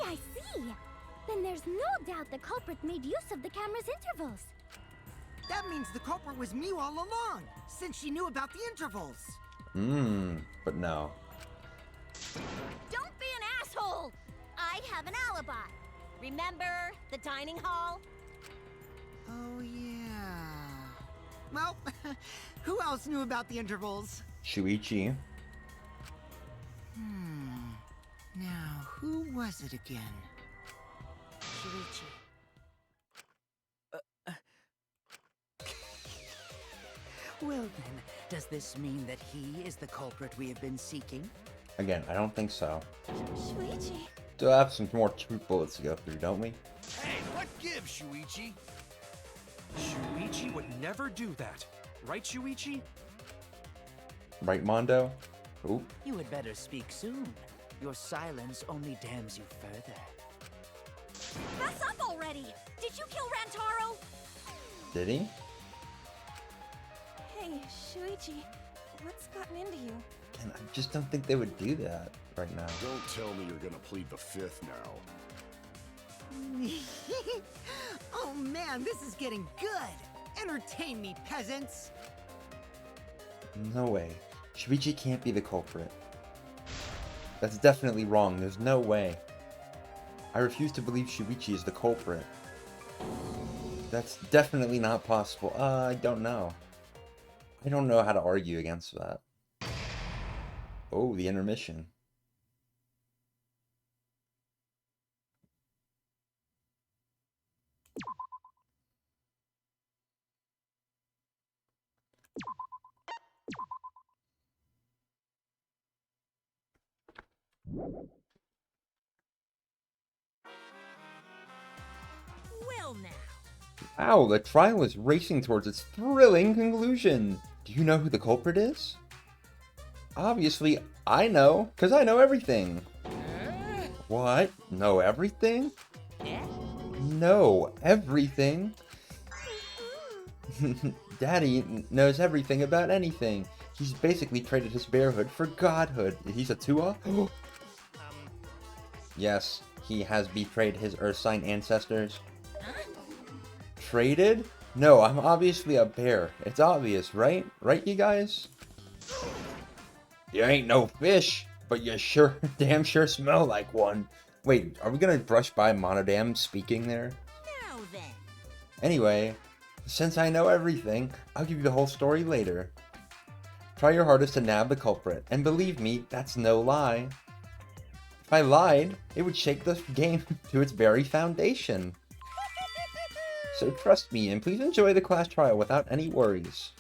I see. Then there's no doubt the culprit made use of the camera's intervals. That means the culprit was Mew all along, since she knew about the intervals. But no. Don't be an asshole! I have an alibi. Remember the dining hall? Oh, yeah. Well, who else knew about the intervals? Shuichi. Now, who was it again? Shuichi. Well then, does this mean that he is the culprit we have been seeking? Again, I don't think so. Shuichi. Still have some more truth bullets to go through, don't we? Hey, what gives, Shuichi? Shuichi would never do that. Right, Shuichi? Right, Mondo? Oop. You had better speak soon. Your silence only damns you further. Fess up already! Did you kill Rantaro? Did he? Hey, Shuichi. What's gotten into you? And I just don't think they would do that right now. Don't tell me you're gonna plead the fifth now. Oh man, this is getting good! Entertain me, peasants! No way. Shuichi can't be the culprit. That's definitely wrong. There's no way. I refuse to believe Shuichi is the culprit. That's definitely not possible. I don't know. I don't know how to argue against that. Oh, the intermission. Well now. Wow, the trial is racing towards its thrilling conclusion. Do you know who the culprit is? Obviously, I know, because I know everything. What? Know everything? Know everything? Daddy knows everything about anything. He's basically traded his bearhood for godhood. He's a Tua? Yes, he has betrayed his Earth sign ancestors. Traded? No, I'm obviously a bear. It's obvious, right? Right, you guys? You ain't no fish, but you sure, damn sure smell like one. Wait, are we gonna brush by Monodam speaking there? Now then. Anyway, since I know everything, I'll give you the whole story later. Try your hardest to nab the culprit, and believe me, that's no lie. If I lied, it would shake the game to its very foundation. So trust me, and please enjoy the class trial without any worries.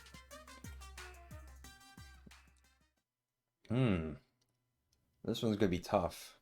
This one's gonna be tough.